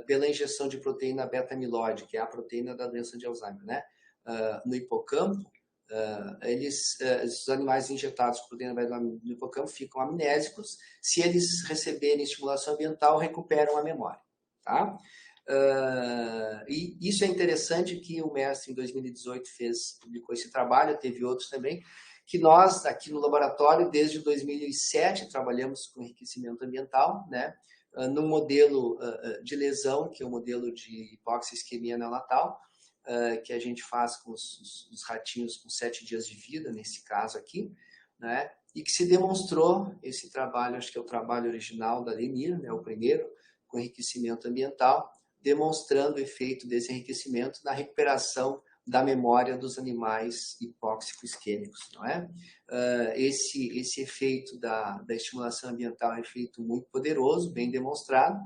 pela injeção de proteína beta-amiloide, que é a proteína da doença de Alzheimer, né? No hipocampo, os animais injetados com proteína beta-amiloide no hipocampo ficam amnésicos. Se eles receberem estimulação ambiental, recuperam a memória, tá? E isso é interessante que o mestre, em 2018, publicou esse trabalho, teve outros também, que nós, aqui no laboratório, desde 2007, trabalhamos com enriquecimento ambiental, né? No modelo de lesão, que é o modelo de hipoxia-isquemia neonatal, que a gente faz com os ratinhos com 7 dias de vida, nesse caso aqui, né? E que se demonstrou, esse trabalho, acho que é o trabalho original da Lemir, né? O primeiro, com enriquecimento ambiental, demonstrando o efeito desse enriquecimento na recuperação da memória dos animais hipóxico-isquêmicos, não é? Esse efeito da estimulação ambiental é um efeito muito poderoso, bem demonstrado,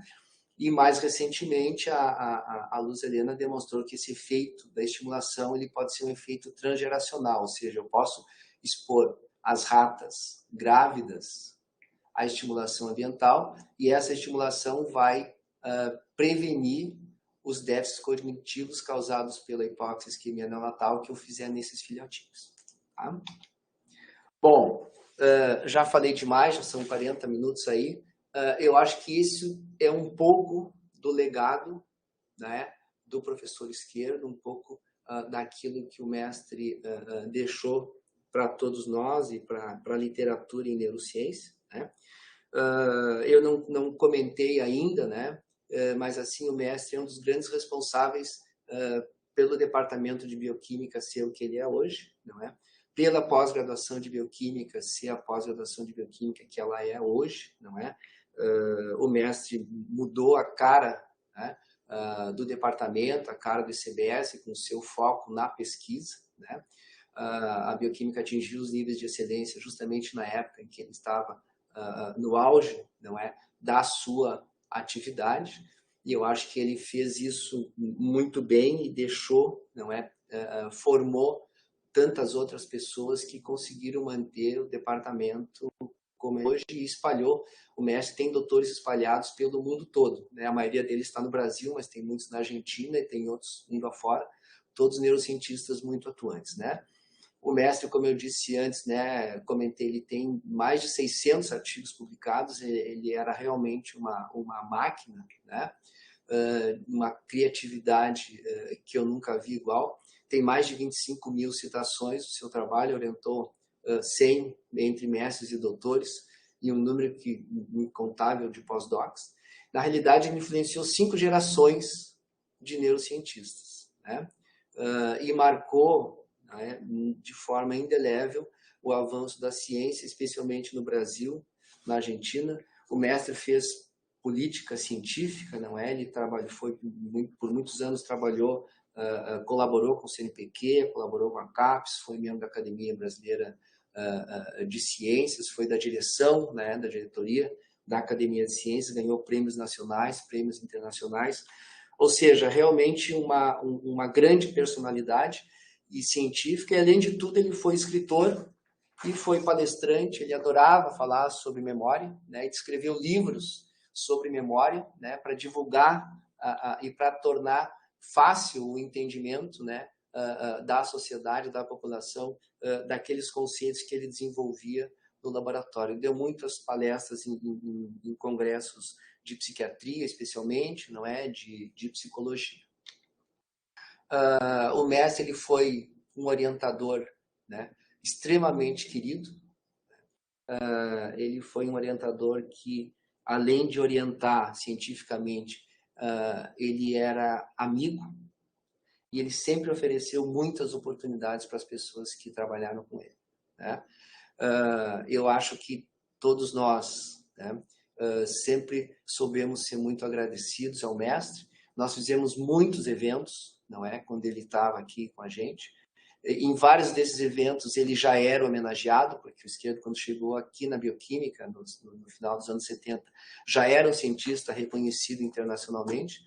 e mais recentemente a Luz Helena demonstrou que esse efeito da estimulação ele pode ser um efeito transgeracional, ou seja, eu posso expor as ratas grávidas à estimulação ambiental e essa estimulação vai prevenir os déficits cognitivos causados pela hipoxia-isquemia neonatal que eu fizer nesses filhotinhos. Tá? Bom, já falei demais, já são 40 minutos aí. Eu acho que isso é um pouco do legado, né, do professor Izquierdo, um pouco daquilo que o mestre deixou para todos nós e para a literatura em neurociência. Né? Eu não comentei ainda, né? Mas assim o mestre é um dos grandes responsáveis pelo departamento de bioquímica ser o que ele é hoje, não é? Pela pós-graduação de bioquímica ser a pós-graduação de bioquímica que ela é hoje, não é? O mestre mudou a cara, né, do departamento, a cara do ICBS, com seu foco na pesquisa, né? A bioquímica atingiu os níveis de excelência justamente na época em que ele estava no auge, não é, da sua atividade, e eu acho que ele fez isso muito bem e deixou, não é, formou tantas outras pessoas que conseguiram manter o departamento como é hoje e espalhou. O mestre tem doutores espalhados pelo mundo todo, né? A maioria deles está no Brasil, mas tem muitos na Argentina e tem outros mundo afora, todos neurocientistas muito atuantes, né? O mestre, como eu disse antes, né, comentei, ele tem mais de 600 artigos publicados, ele era realmente uma máquina, né, uma criatividade que eu nunca vi igual. Tem mais de 25 mil citações, o seu trabalho orientou 100 entre mestres e doutores, e um número incontável de pós-docs. Na realidade, ele influenciou 5 gerações de neurocientistas, né, e marcou, né, de forma indelével o avanço da ciência, especialmente no Brasil, na Argentina. O mestre fez política científica, não é? Ele por muitos anos trabalhou, colaborou com o CNPq, colaborou com a CAPES, foi membro da Academia Brasileira de Ciências, foi da direção, né, da diretoria da Academia de Ciências, ganhou prêmios nacionais, prêmios internacionais, ou seja, realmente uma grande personalidade e científica, e além de tudo ele foi escritor e foi palestrante, ele adorava falar sobre memória, né, e escreveu livros sobre memória, né, para divulgar e para tornar fácil o entendimento, né, da sociedade, da população, daqueles conceitos que ele desenvolvia no laboratório. Deu muitas palestras em congressos de psiquiatria, especialmente, não é, de psicologia. O mestre ele foi um orientador, né, extremamente querido. Ele foi um orientador que, além de orientar cientificamente, ele era amigo e ele sempre ofereceu muitas oportunidades para as pessoas que trabalharam com ele, né? Eu acho que todos nós, né, sempre soubemos ser muito agradecidos ao mestre. Nós fizemos muitos eventos, não é, quando ele estava aqui com a gente. Em vários desses eventos ele já era homenageado, porque o Izquierdo, quando chegou aqui na bioquímica, no final dos anos 70, já era um cientista reconhecido internacionalmente.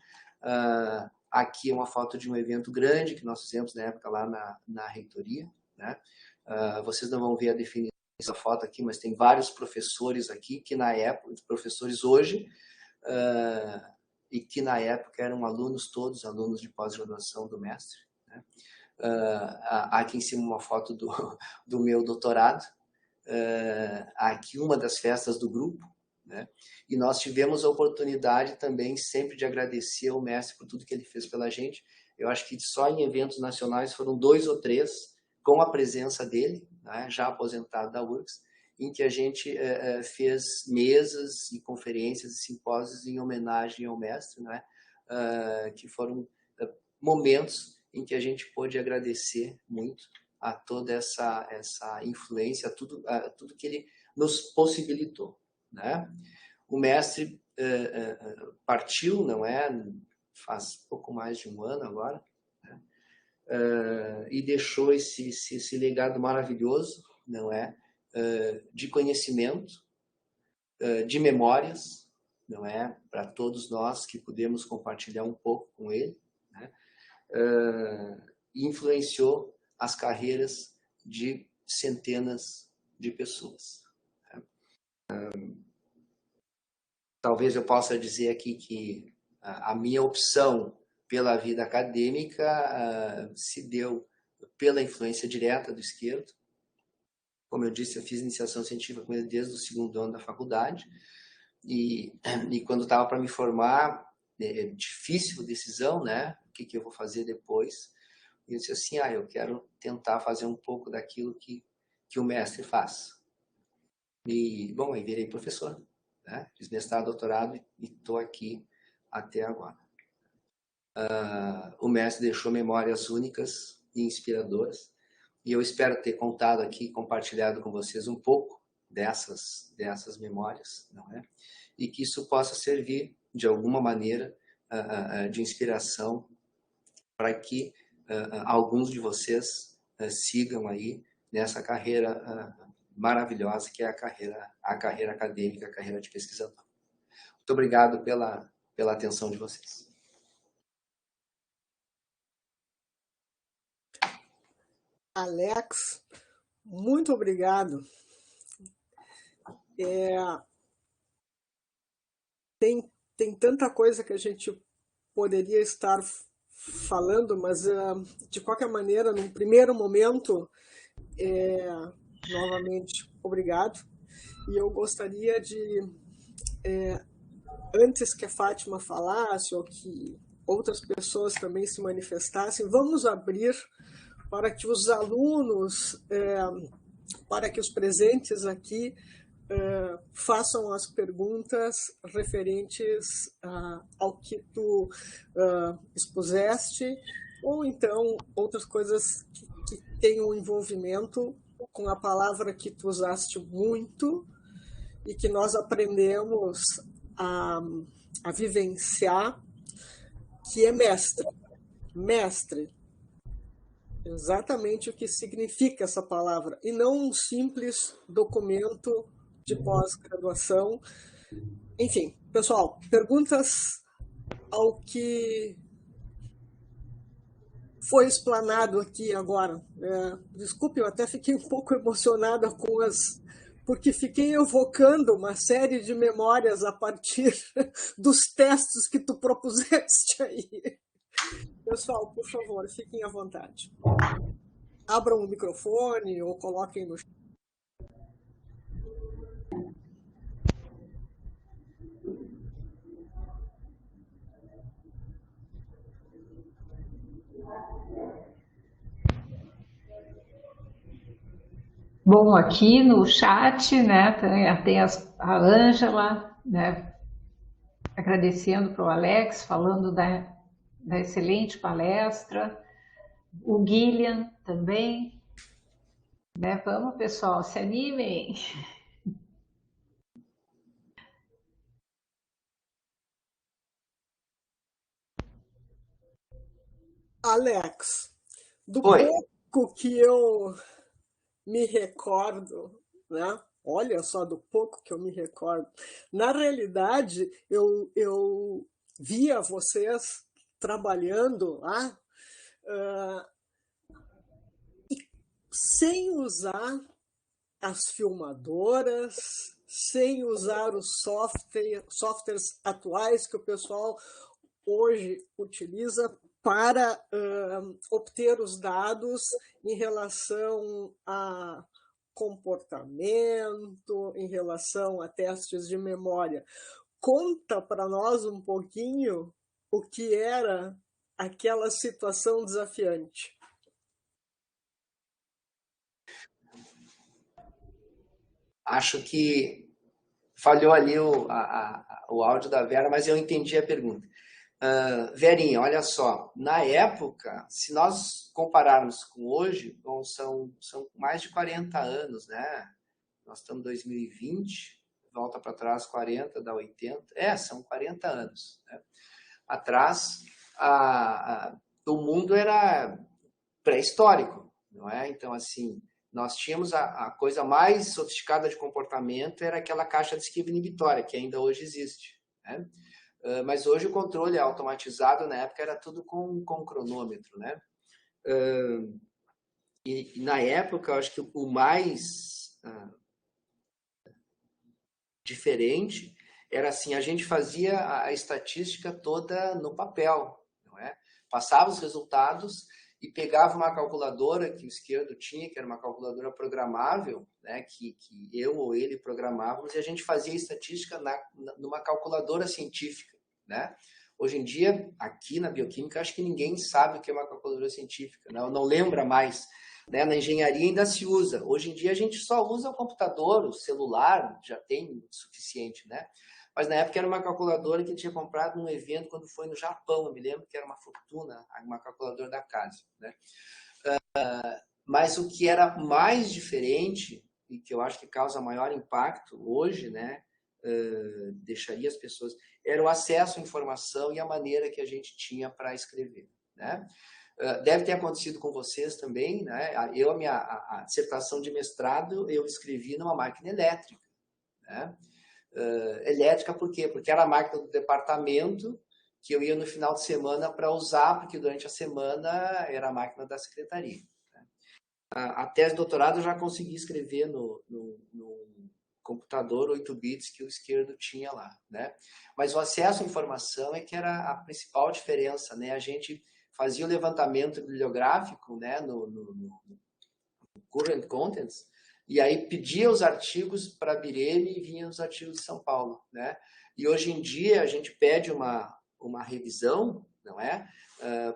Aqui é uma foto de um evento grande que nós fizemos na época lá na reitoria, né? Vocês não vão ver a definição dessa foto aqui, mas tem vários professores aqui que na época, professores hoje, e que na época eram alunos, todos alunos de pós-graduação do mestre, né? Aqui em cima uma foto do meu doutorado, aqui uma das festas do grupo, né? E nós tivemos a oportunidade também sempre de agradecer ao mestre por tudo que ele fez pela gente. Eu acho que só em eventos nacionais foram 2 ou 3 com a presença dele, né, já aposentado da URGS, em que a gente fez mesas e conferências e simpósios em homenagem ao mestre, né, que foram momentos em que a gente pôde agradecer muito a toda essa influência, a tudo que ele nos possibilitou, né? O mestre partiu, não é? Faz pouco mais de um ano agora, né? E deixou esse legado maravilhoso, não é? De conhecimento, de memórias, não é? Para todos nós que pudemos compartilhar um pouco com ele, né? E influenciou as carreiras de centenas de pessoas. Talvez eu possa dizer aqui que a minha opção pela vida acadêmica se deu pela influência direta do Esquerdo. Como eu disse, eu fiz iniciação científica com ele desde o 2º ano da faculdade. E quando estava para me formar, difícil decisão, né? O que eu vou fazer depois? E eu disse assim, eu quero tentar fazer um pouco daquilo que o mestre faz. E, bom, aí virei professor, né? Fiz mestrado, doutorado e estou aqui até agora. O mestre deixou memórias únicas e inspiradoras, e eu espero ter contado aqui, compartilhado com vocês um pouco dessas memórias, não é? E que isso possa servir, de alguma maneira, de inspiração para que alguns de vocês sigam aí nessa carreira maravilhosa que é a carreira acadêmica, a carreira de pesquisador. Muito obrigado pela atenção de vocês. Alex, muito obrigado. Tem tanta coisa que a gente poderia estar falando, mas de qualquer maneira, num primeiro momento, novamente, obrigado. E eu gostaria de, antes que a Fátima falasse, ou que outras pessoas também se manifestassem, vamos abrir para que os alunos, para que os presentes aqui façam as perguntas referentes ao que tu expuseste, ou então outras coisas que tenham envolvimento com a palavra que tu usaste muito e que nós aprendemos a vivenciar, que é mestre. Mestre. Exatamente o que significa essa palavra, e não um simples documento de pós-graduação. Enfim, pessoal, perguntas ao que foi explanado aqui agora. Desculpe, eu até fiquei um pouco emocionada porque fiquei evocando uma série de memórias a partir dos textos que tu propuseste aí. Pessoal, por favor, fiquem à vontade. Abram o microfone ou coloquem no... Bom, aqui no chat, né, tem a Ângela, né, agradecendo para o Alex, falando da excelente palestra, o Guilherme também, né, vamos pessoal, se animem. Alex, do pouco que eu me recordo, né? Olha só, do pouco que eu me recordo. Na realidade, eu via vocês trabalhando lá sem usar as filmadoras, sem usar os softwares atuais que o pessoal hoje utiliza para obter os dados em relação a comportamento, em relação a testes de memória. Conta para nós um pouquinho o que era aquela situação desafiante. Acho que falhou ali o áudio da Vera, mas eu entendi a pergunta. Verinha, olha só, na época, se nós compararmos com hoje, bom, são mais de 40 anos, né? Nós estamos em 2020, volta para trás 40, dá 80, são 40 anos, né? Atrás, o mundo era pré-histórico, não é? Então, assim, nós tínhamos a coisa mais sofisticada de comportamento, era aquela caixa de esquiva inibitória, que ainda hoje existe, né? Mas hoje o controle é automatizado, na época era tudo com cronômetro, né? E na época, eu acho que o mais diferente era assim, a gente fazia a estatística toda no papel, não é? Passava os resultados e pegava uma calculadora que o esquerdo tinha, que era uma calculadora programável, né, que eu ou ele programávamos, e a gente fazia estatística numa calculadora científica, né? Hoje em dia, aqui na bioquímica, acho que ninguém sabe o que é uma calculadora científica, né? Não lembra mais, né? Na engenharia ainda se usa. Hoje em dia a gente só usa o computador, o celular, já tem o suficiente, né? Mas na época era uma calculadora que eu tinha comprado num evento quando foi no Japão, eu me lembro que era uma fortuna, uma calculadora da Casio, né? Mas o que era mais diferente, e que eu acho que causa maior impacto hoje, né? Deixaria as pessoas, era o acesso à informação e a maneira que a gente tinha para escrever, né? Deve ter acontecido com vocês também, né? Eu, a dissertação de mestrado, eu escrevi numa máquina elétrica, né? Elétrica por quê? Porque era a máquina do departamento que eu ia no final de semana para usar, porque durante a semana era a máquina da secretaria, né? A tese de doutorado eu já consegui escrever no computador 8 bits que o esquerdo tinha lá, né? Mas o acesso à informação é que era a principal diferença, né? A gente fazia o levantamento bibliográfico, né, no Current Contents, e aí pedia os artigos para a Bireme e vinha os artigos de São Paulo, né? E hoje em dia a gente pede uma revisão, não é?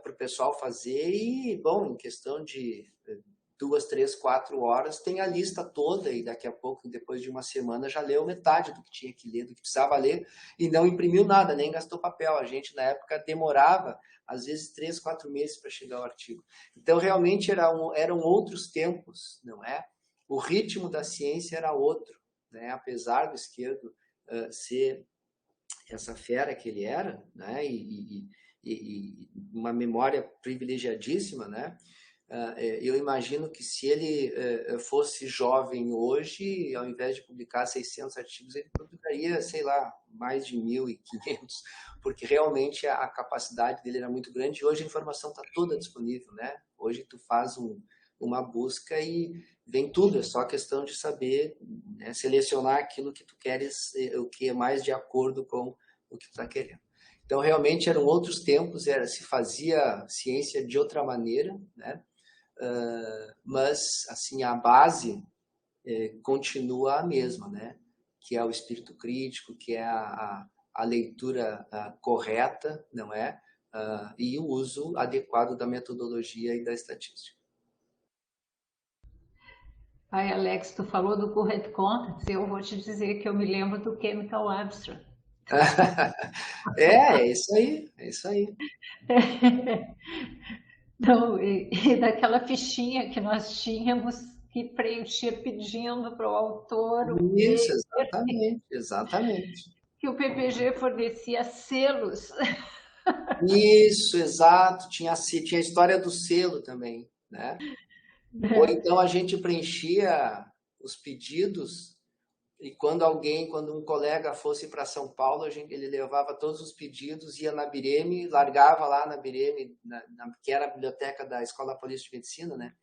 Para o pessoal fazer e, bom, em questão de 2, 3, 4 horas, tem a lista toda e daqui a pouco, depois de uma semana, já leu metade do que tinha que ler, do que precisava ler e não imprimiu nada, nem gastou papel. A gente, na época, demorava, às vezes, 3, 4 meses para chegar ao artigo. Então, realmente, eram outros tempos, não é? O ritmo da ciência era outro, né? Apesar do esquerdo ser essa fera que ele era, né? E uma memória privilegiadíssima, né? Eu imagino que se ele fosse jovem hoje, ao invés de publicar 600 artigos, ele publicaria, sei lá, mais de 1.500, porque realmente a capacidade dele era muito grande e hoje a informação está toda disponível, né? Hoje tu faz uma busca e vem tudo, é só questão de saber, né, selecionar aquilo que tu queres, o que é mais de acordo com o que tu está querendo. Então, realmente eram outros tempos, se fazia ciência de outra maneira, né? Mas assim a base continua a mesma, né? Que é o espírito crítico, que é a leitura correta, não é? E o uso adequado da metodologia e da estatística. Ai, Alex, tu falou do Current Contents, eu vou te dizer que eu me lembro do Chemical Abstract. É isso aí, é isso aí. Não, e daquela fichinha que nós tínhamos que preencher pedindo para o autor Isso, exatamente. que o PPG fornecia selos. Isso, exato. Tinha a história do selo também, né? Ou então a gente preenchia os pedidos e quando um colega fosse para São Paulo, ele levava todos os pedidos, ia na Bireme, largava lá na Bireme, que era a biblioteca da Escola Paulista de Medicina, né?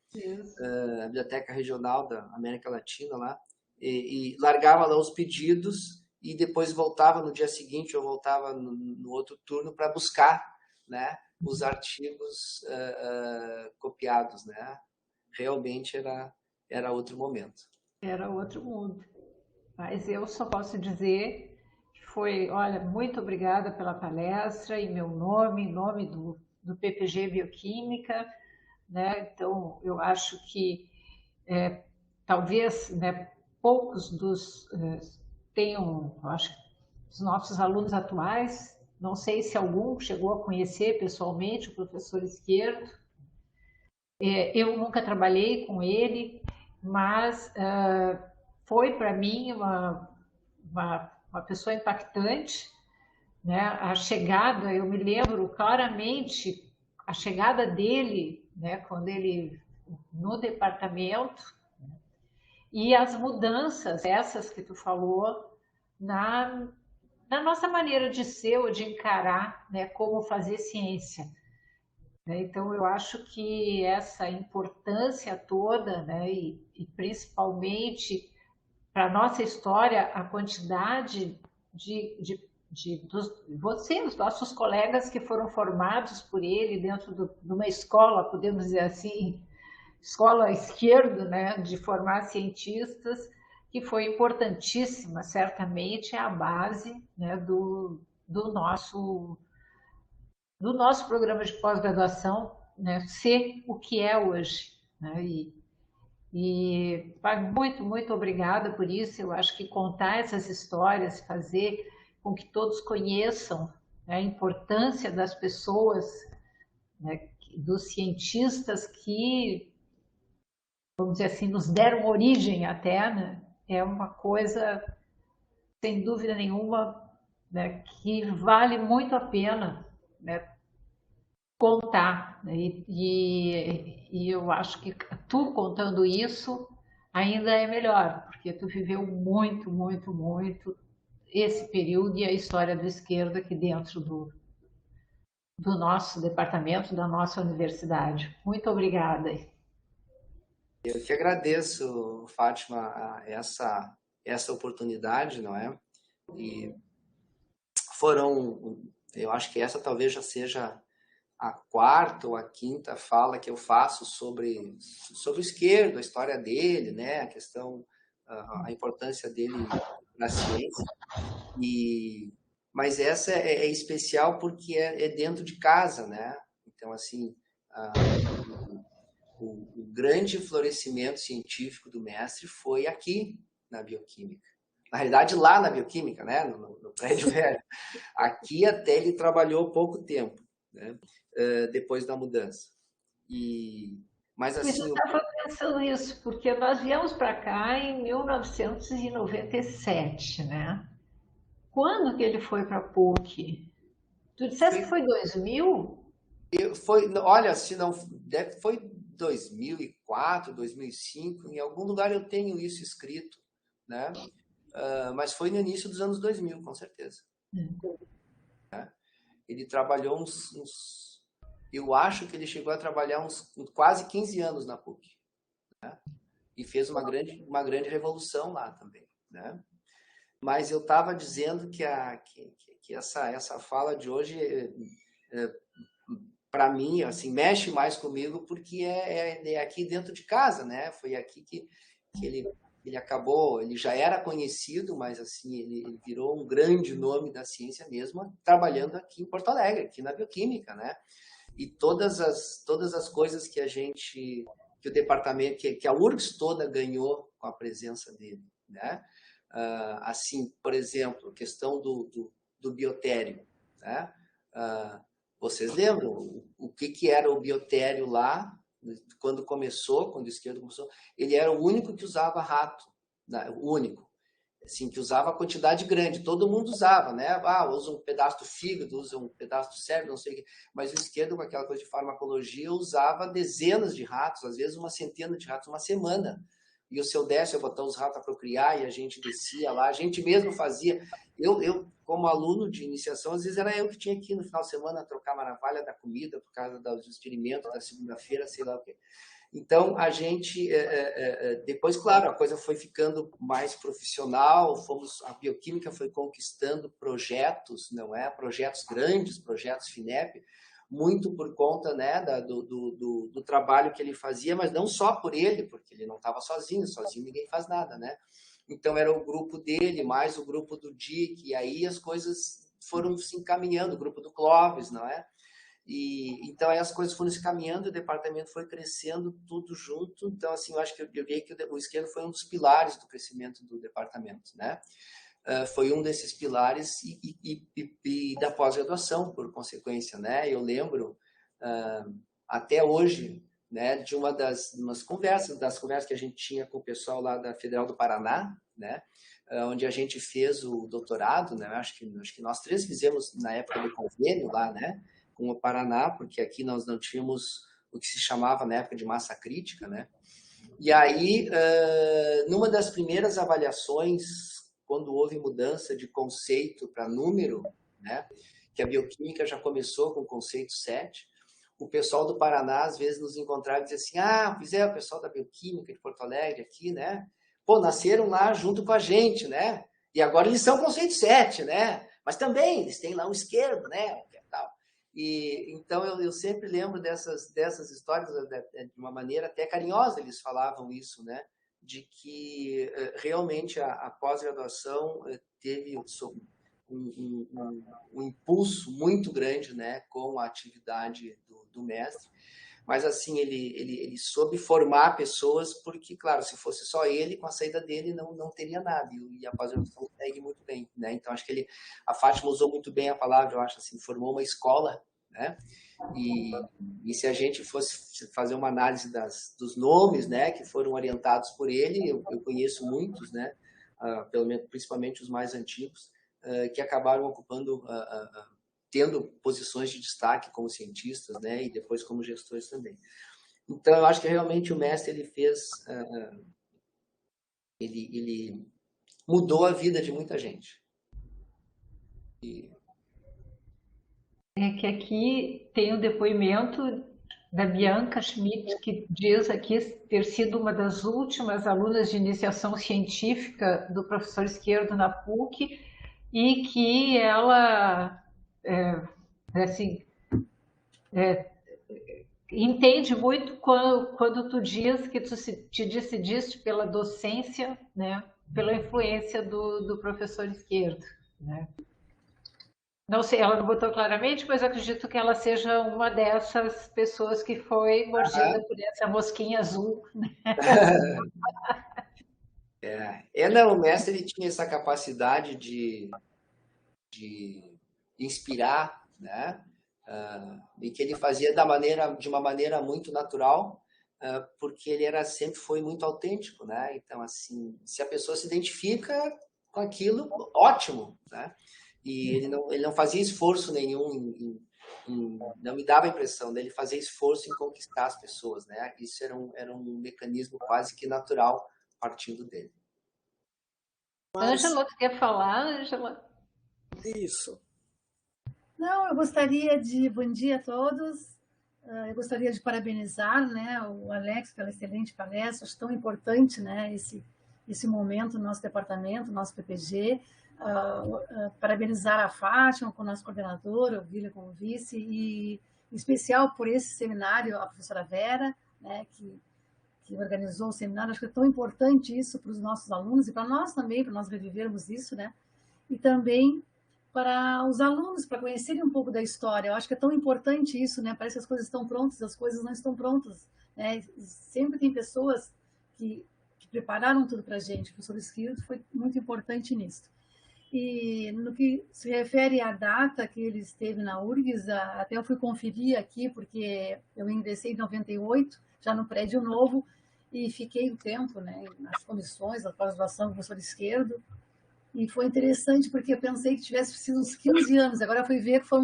A biblioteca regional da América Latina lá. e largava lá os pedidos e depois voltava no dia seguinte ou voltava no outro turno para buscar, né, os artigos copiados, né? Realmente era outro momento. Era outro mundo. Mas eu só posso dizer que foi, olha, muito obrigada pela palestra em meu nome, em nome do PPG Bioquímica, né? Então, eu acho que talvez, né, poucos tenham, eu acho que os nossos alunos atuais, não sei se algum chegou a conhecer pessoalmente o professor Izquierdo. Eu nunca trabalhei com ele, mas foi para mim uma pessoa impactante, né? A chegada, eu me lembro claramente a chegada dele, né, quando ele no departamento, e as mudanças, essas que tu falou, na nossa maneira de ser ou de encarar, né, como fazer ciência. Então, eu acho que essa importância toda, né, e principalmente para a nossa história, a quantidade os nossos colegas que foram formados por ele dentro de uma escola, podemos dizer assim, escola esquerda, né, de formar cientistas, que foi importantíssima, certamente é a base, né, do nosso programa de pós-graduação, né, ser o que é hoje. Né, pai, muito, muito obrigada por isso. Eu acho que contar essas histórias, fazer com que todos conheçam, né, a importância das pessoas, né, dos cientistas que, vamos dizer assim, nos deram origem até, né, é uma coisa, sem dúvida nenhuma, né, que vale muito a pena, né, contar. Né, e eu acho que tu contando isso ainda é melhor, porque tu viveu muito, muito, muito esse período e a história da esquerda aqui dentro do nosso departamento, da nossa universidade. Muito obrigada. Eu que agradeço, Fátima, essa oportunidade, não é? E eu acho que essa talvez já seja a quarta ou a quinta fala que eu faço sobre o Izquierdo, a história dele, né? A questão, a importância dele na ciência. Mas essa é especial porque é dentro de casa, né? Então, assim, o grande florescimento científico do mestre foi aqui na bioquímica. Na realidade, lá na bioquímica, né? No prédio velho. Aqui até ele trabalhou pouco tempo, né? Depois da mudança. Mas Mas eu assim, estava pensando isso, porque nós viemos para cá em 1997, né? Quando que ele foi para a PUC? Tu disseste que foi 2000? olha, se não foi 2004, 2005, em algum lugar eu tenho isso escrito, né? Mas foi no início dos anos 2000, com certeza. Ele trabalhou eu acho que ele chegou a trabalhar uns quase 15 anos na PUC, né? E fez uma grande revolução lá também, né? Mas eu estava dizendo que essa fala de hoje, para mim, assim, mexe mais comigo porque é aqui dentro de casa, né? Foi aqui que ele acabou, ele já era conhecido, mas assim, ele virou um grande nome da ciência mesmo, trabalhando aqui em Porto Alegre, aqui na bioquímica, né? E todas as coisas que que o departamento, que a URGS toda ganhou com a presença dele, né? Assim, por exemplo, a questão do biotério, né? Vocês lembram o que era o biotério lá, quando o Izquierdo começou? Ele era o único que usava rato, né? O único. Assim, que usava a quantidade grande, todo mundo usava, né? Usa um pedaço do fígado, usa um pedaço do cérebro, não sei o quê. Mas o Izquierdo, com aquela coisa de farmacologia, usava dezenas de ratos, às vezes uma centena de ratos, uma semana. E o seu Décio ia botar os ratos para procriar e a gente descia lá, a gente mesmo fazia. Eu, como aluno de iniciação, às vezes era eu que tinha que ir no final de semana trocar a maravilha da comida por causa dos experimentos da segunda-feira, sei lá o quê. Então, a gente, depois, claro, a coisa foi ficando mais profissional, a bioquímica foi conquistando projetos, não é? Projetos grandes, projetos FINEP, muito por conta, né, do trabalho que ele fazia, mas não só por ele, porque ele não estava sozinho ninguém faz nada, né? Então, era o grupo dele, mais o grupo do Dick, e aí as coisas foram se encaminhando, o grupo do Clóvis, não é? E então aí as coisas foram se caminhando, o departamento foi crescendo tudo junto. Então assim, eu acho que eu vi que o esquerdo foi um dos pilares do crescimento do departamento, né? Foi um desses pilares e da pós-graduação, por consequência, né? Eu lembro até hoje, né, de umas conversas, das conversas que a gente tinha com o pessoal lá da Federal do Paraná, né? Onde a gente fez o doutorado, né? Acho que nós três fizemos na época do convênio lá, né? Com o Paraná, porque aqui nós não tínhamos o que se chamava na época de massa crítica, né? E aí, numa das primeiras avaliações, quando houve mudança de conceito para número, né? Que a bioquímica já começou com o conceito 7, o pessoal do Paraná às vezes nos encontrava e dizia assim, pois é, o pessoal da bioquímica de Porto Alegre aqui, né? Pô, nasceram lá junto com a gente, né? E agora eles são conceito 7, né? Mas também eles têm lá um esquerdo, né? E então eu sempre lembro dessas histórias de uma maneira até carinhosa, eles falavam isso, né? De que realmente a pós-graduação teve um impulso muito grande, né, com a atividade do mestre. Mas assim, ele soube formar pessoas, porque, claro, se fosse só ele, com a saída dele não teria nada, e a pós-graduação segue muito bem, né? Então, acho que a Fátima usou muito bem a palavra, eu acho, assim, formou uma escola, né? E se a gente fosse fazer uma análise dos nomes, né, que foram orientados por ele, eu conheço muitos, né, pelo menos, principalmente os mais antigos, que acabaram ocupando tendo posições de destaque como cientistas, né, e depois como gestores também. Então, eu acho que realmente o mestre ele mudou a vida de muita gente. É que aqui tem o depoimento da Bianca Schmidt, que diz aqui ter sido uma das últimas alunas de iniciação científica do professor Esquerdo na PUC, e que ela entende muito quando tu diz que tu te decidiste pela docência, né, pela influência do professor Esquerdo, né? Não sei, ela não botou claramente, mas acredito que ela seja uma dessas pessoas que foi mordida por essa mosquinha azul. Não, o mestre ele tinha essa capacidade de inspirar, né? E que ele fazia de uma maneira muito natural, porque ele sempre foi muito autêntico, né? Então, assim, se a pessoa se identifica com aquilo, ótimo, né? E ele não fazia esforço nenhum não me dava a impressão dele fazer esforço em conquistar as pessoas, né? Isso era um mecanismo quase que natural partindo dele. Ângela, tu quer falar, Ângela? Isso. Não, eu gostaria de... Bom dia a todos. Eu gostaria de parabenizar, né, o Alex pela excelente palestra. Acho tão importante, né, esse momento no nosso departamento, no nosso PPG. Parabenizar a Fátima como nosso coordenadora, o Vila como vice, e em especial por esse seminário, a professora Vera, né, que organizou o seminário. Acho que é tão importante isso para os nossos alunos e para nós também, para nós revivermos isso, né? E também para os alunos, para conhecerem um pouco da história. Eu acho que é tão importante isso, né? Parece que as coisas estão prontas, as coisas não estão prontas, né? Sempre tem pessoas que prepararam tudo para a gente. O professor Esquerdo foi muito importante nisso. E no que se refere à data que ele esteve na URGS, até eu fui conferir aqui, porque eu ingressei em 98, já no prédio novo, e fiquei um tempo, né, nas comissões da pós-graduação do professor Esquerdo, e foi interessante, porque eu pensei que tivesse sido uns 15 anos, agora eu fui ver que foram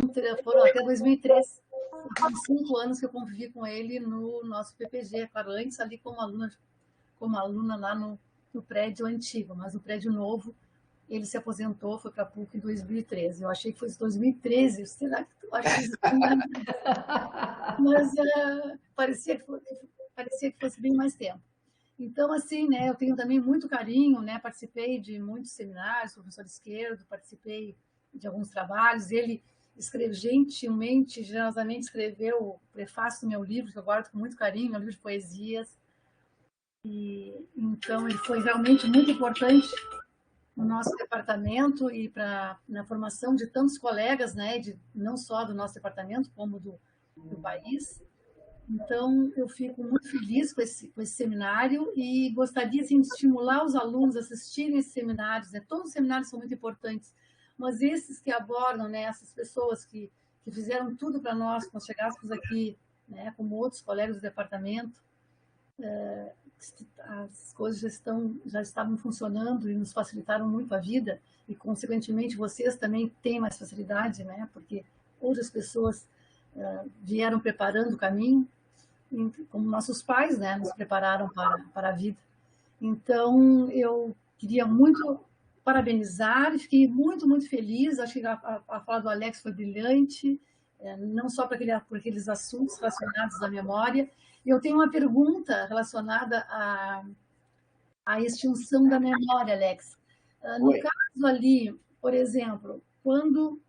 até 2003, foram 5 anos que eu convivi com ele no nosso PPG, claro, antes ali como aluna lá no prédio antigo, mas no prédio novo, ele se aposentou, foi para a PUC em 2013. Eu achei que foi em 2013. Será que tu acha isso? Mas parecia parecia que fosse bem mais tempo. Então, assim, né, eu tenho também muito carinho, né, participei de muitos seminários, professor Esquerdo, participei de alguns trabalhos, ele escreveu gentilmente, generosamente escreveu o prefácio do meu livro, que eu guardo com muito carinho, meu livro de poesias, e então ele foi realmente muito importante no nosso departamento e na formação de tantos colegas, né, não só do nosso departamento, como do país. Então, eu fico muito feliz com esse seminário e gostaria assim, de estimular os alunos a assistirem esses seminários. Né? Todos os seminários são muito importantes, mas esses que abordam, né, essas pessoas que fizeram tudo para nós chegássemos aqui, né, como outros colegas do departamento, as coisas já estavam funcionando e nos facilitaram muito a vida e, consequentemente, vocês também têm mais facilidade, né, porque outras pessoas vieram preparando o caminho, como nossos pais, né, nos prepararam para a vida. Então, eu queria muito parabenizar, fiquei muito, muito feliz, acho que a fala do Alex foi brilhante, não só por aqueles assuntos relacionados à memória. Eu tenho uma pergunta relacionada à extinção da memória, Alex. No caso ali, por exemplo, quando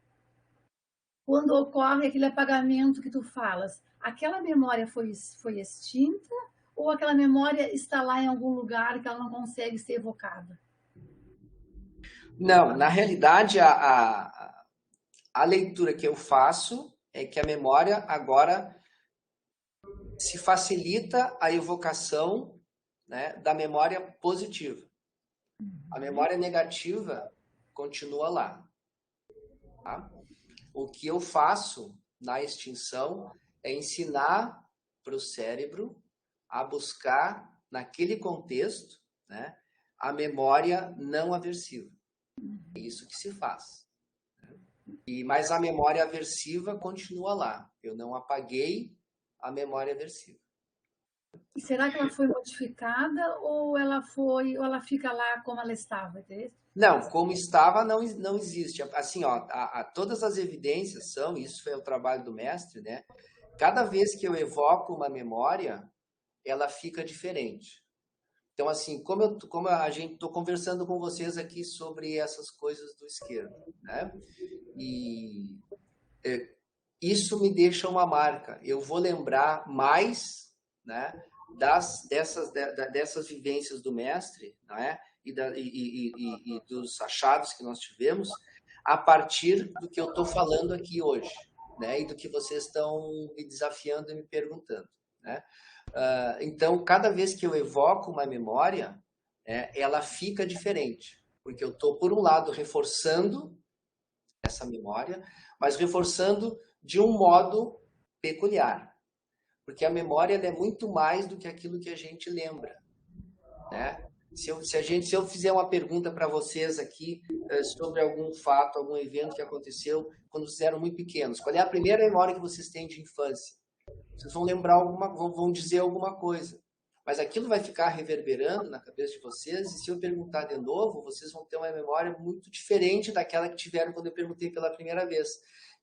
ocorre aquele apagamento que tu falas, aquela memória foi extinta ou aquela memória está lá em algum lugar que ela não consegue ser evocada? Não, na realidade, a leitura que eu faço é que a memória agora se facilita a evocação, né, da memória positiva. A memória negativa continua lá. Tá? O que eu faço na extinção é ensinar para o cérebro a buscar, naquele contexto, né, a memória não aversiva. É isso que se faz. Mas a memória aversiva continua lá. Eu não apaguei a memória aversiva. E será que ela foi modificada ou ela fica lá como ela estava? Entendeu? Não, como estava não existe. Assim, ó, todas as evidências são, isso foi o trabalho do mestre, né? Cada vez que eu evoco uma memória, ela fica diferente. Então, assim, como a gente estou conversando com vocês aqui sobre essas coisas do esquerdo, né? E isso me deixa uma marca. Eu vou lembrar mais, né, dessas vivências do mestre, né? E dos achados que nós tivemos a partir do que eu estou falando aqui hoje, né? E do que vocês estão me desafiando e me perguntando, né? Então, cada vez que eu evoco uma memória, ela fica diferente, porque eu estou, por um lado, reforçando essa memória, mas reforçando de um modo peculiar, porque a memória ela é muito mais do que aquilo que a gente lembra, né? Se eu fizer uma pergunta para vocês aqui sobre algum fato, algum evento que aconteceu quando vocês eram muito pequenos, qual é a primeira memória que vocês têm de infância? Vocês vão lembrar vão dizer alguma coisa, mas aquilo vai ficar reverberando na cabeça de vocês, e se eu perguntar de novo, vocês vão ter uma memória muito diferente daquela que tiveram quando eu perguntei pela primeira vez,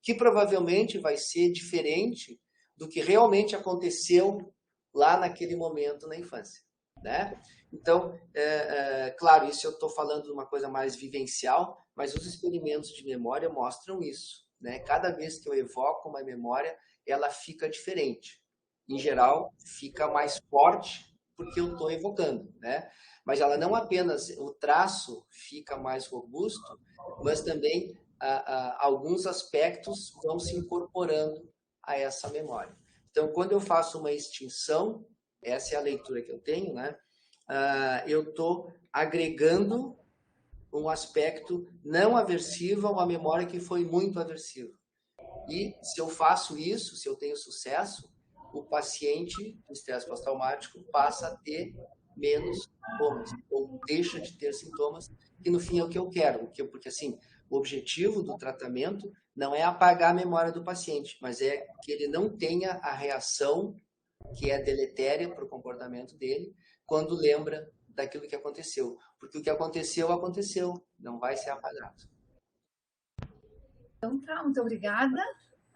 que provavelmente vai ser diferente do que realmente aconteceu lá naquele momento na infância, né? Então, claro, isso eu estou falando de uma coisa mais vivencial, mas os experimentos de memória mostram isso, né? Cada vez que eu evoco uma memória, ela fica diferente. Em geral, fica mais forte porque eu estou evocando, né? Mas ela não apenas, o traço fica mais robusto, mas também alguns aspectos vão se incorporando a essa memória. Então, quando eu faço uma extinção, essa é a leitura que eu tenho, né? Eu estou agregando um aspecto não aversivo a uma memória que foi muito aversiva. E se eu faço isso, se eu tenho sucesso, o paciente do estresse pós-traumático passa a ter menos sintomas, ou deixa de ter sintomas, que no fim é o que eu quero. Porque assim, o objetivo do tratamento não é apagar a memória do paciente, mas é que ele não tenha a reação que é deletéria para o comportamento dele quando lembra daquilo que aconteceu. Porque o que aconteceu, aconteceu, não vai ser apagado. Então tá, muito obrigada.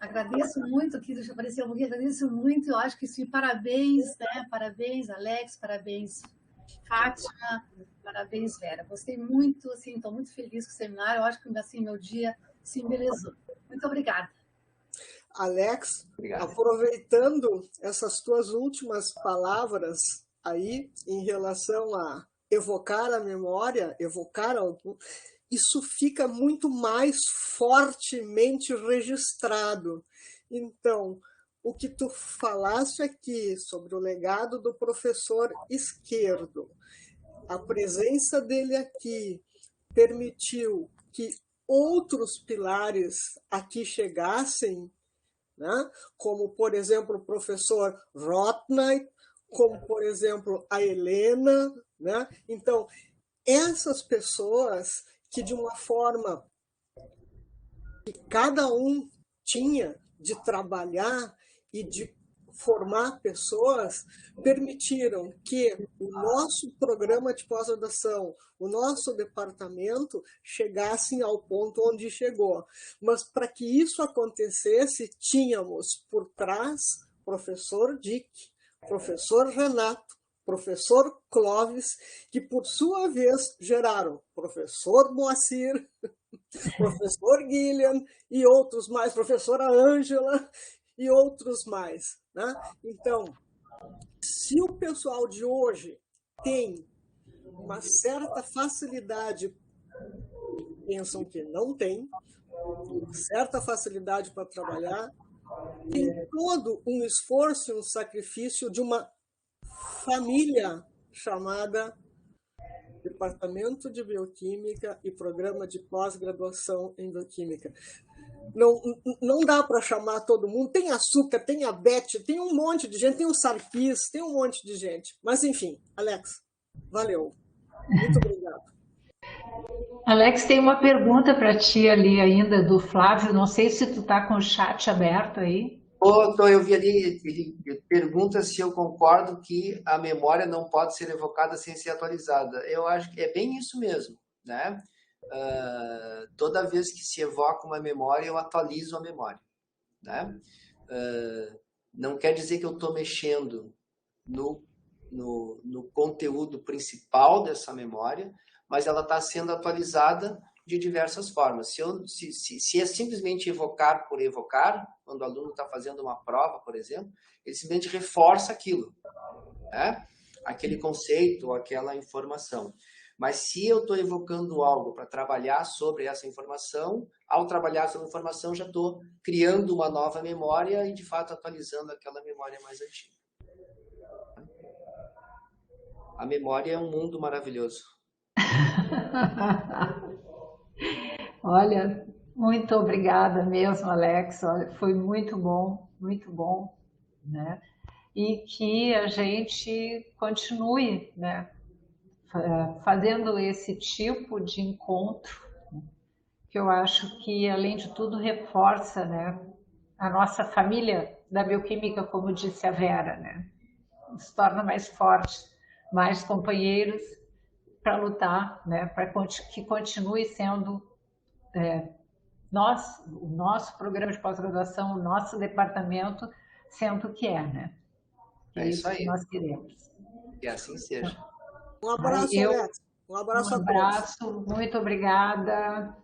Agradeço muito, aqui deixa eu aparecer um pouquinho, agradeço muito, eu acho que sim, parabéns, né? Parabéns, Alex, parabéns, Fátima, parabéns, Vera. Gostei muito, assim, estou muito feliz com o seminário, eu acho que assim, meu dia se embelezou. Muito obrigada. Alex, Obrigado. aproveitando essas tuas últimas palavras aí em relação a evocar a memória, evocar algo, isso fica muito mais fortemente registrado. Então, o que tu falaste aqui sobre o legado do professor Esquerdo, a presença dele aqui permitiu que outros pilares aqui chegassem, né? Como, por exemplo, o professor Rotnight, como, por exemplo, a Helena. Né? Então, essas pessoas que, de uma forma que cada um tinha de trabalhar e de formar pessoas, permitiram que o nosso programa de pós-graduação, o nosso departamento, chegassem ao ponto onde chegou. Mas para que isso acontecesse, tínhamos por trás professor Dick, professor Renato, professor Clóvis, que por sua vez geraram professor Moacir, professor Guilherme e outros mais, professora Ângela e outros mais. Né? Então, se o pessoal de hoje tem uma certa facilidade, pensam que não tem, uma certa facilidade para trabalhar, tem todo um esforço e um sacrifício de uma família chamada Departamento de Bioquímica e Programa de Pós-Graduação em Bioquímica. Não dá para chamar todo mundo. Tem Açúcar, tem a Beth, tem um monte de gente, tem o Sarkis, tem um monte de gente. Mas, enfim, Alex, valeu. Muito obrigado. Alex, tem uma pergunta para ti ali ainda do Flávio. Não sei se tu está com o chat aberto aí. Eu vi ali, ele pergunta se eu concordo que a memória não pode ser evocada sem ser atualizada. Eu acho que é bem isso mesmo, né? Toda vez que se evoca uma memória, eu atualizo a memória, né? Não quer dizer que eu estou mexendo no conteúdo principal dessa memória, mas ela está sendo atualizada de diversas formas. Se é simplesmente evocar por evocar, quando o aluno está fazendo uma prova, por exemplo, ele simplesmente reforça aquilo, né? Aquele conceito, aquela informação. Mas se eu estou evocando algo para trabalhar sobre essa informação, ao trabalhar sobre a informação, já estou criando uma nova memória e, de fato, atualizando aquela memória mais antiga. A memória é um mundo maravilhoso. Olha, muito obrigada mesmo, Alex. Olha, foi muito bom, né? E que a gente continue, né, fazendo esse tipo de encontro, que eu acho que, além de tudo, reforça, né, a nossa família da bioquímica, como disse a Vera, né? Se torna mais forte, mais companheiros para lutar, né, para que continue sendo o nosso programa de pós-graduação, o nosso departamento, sendo o que é, né? É isso aí. Que nós queremos. Que assim seja. Um abraço, Alex. Um abraço a todos. Muito obrigada.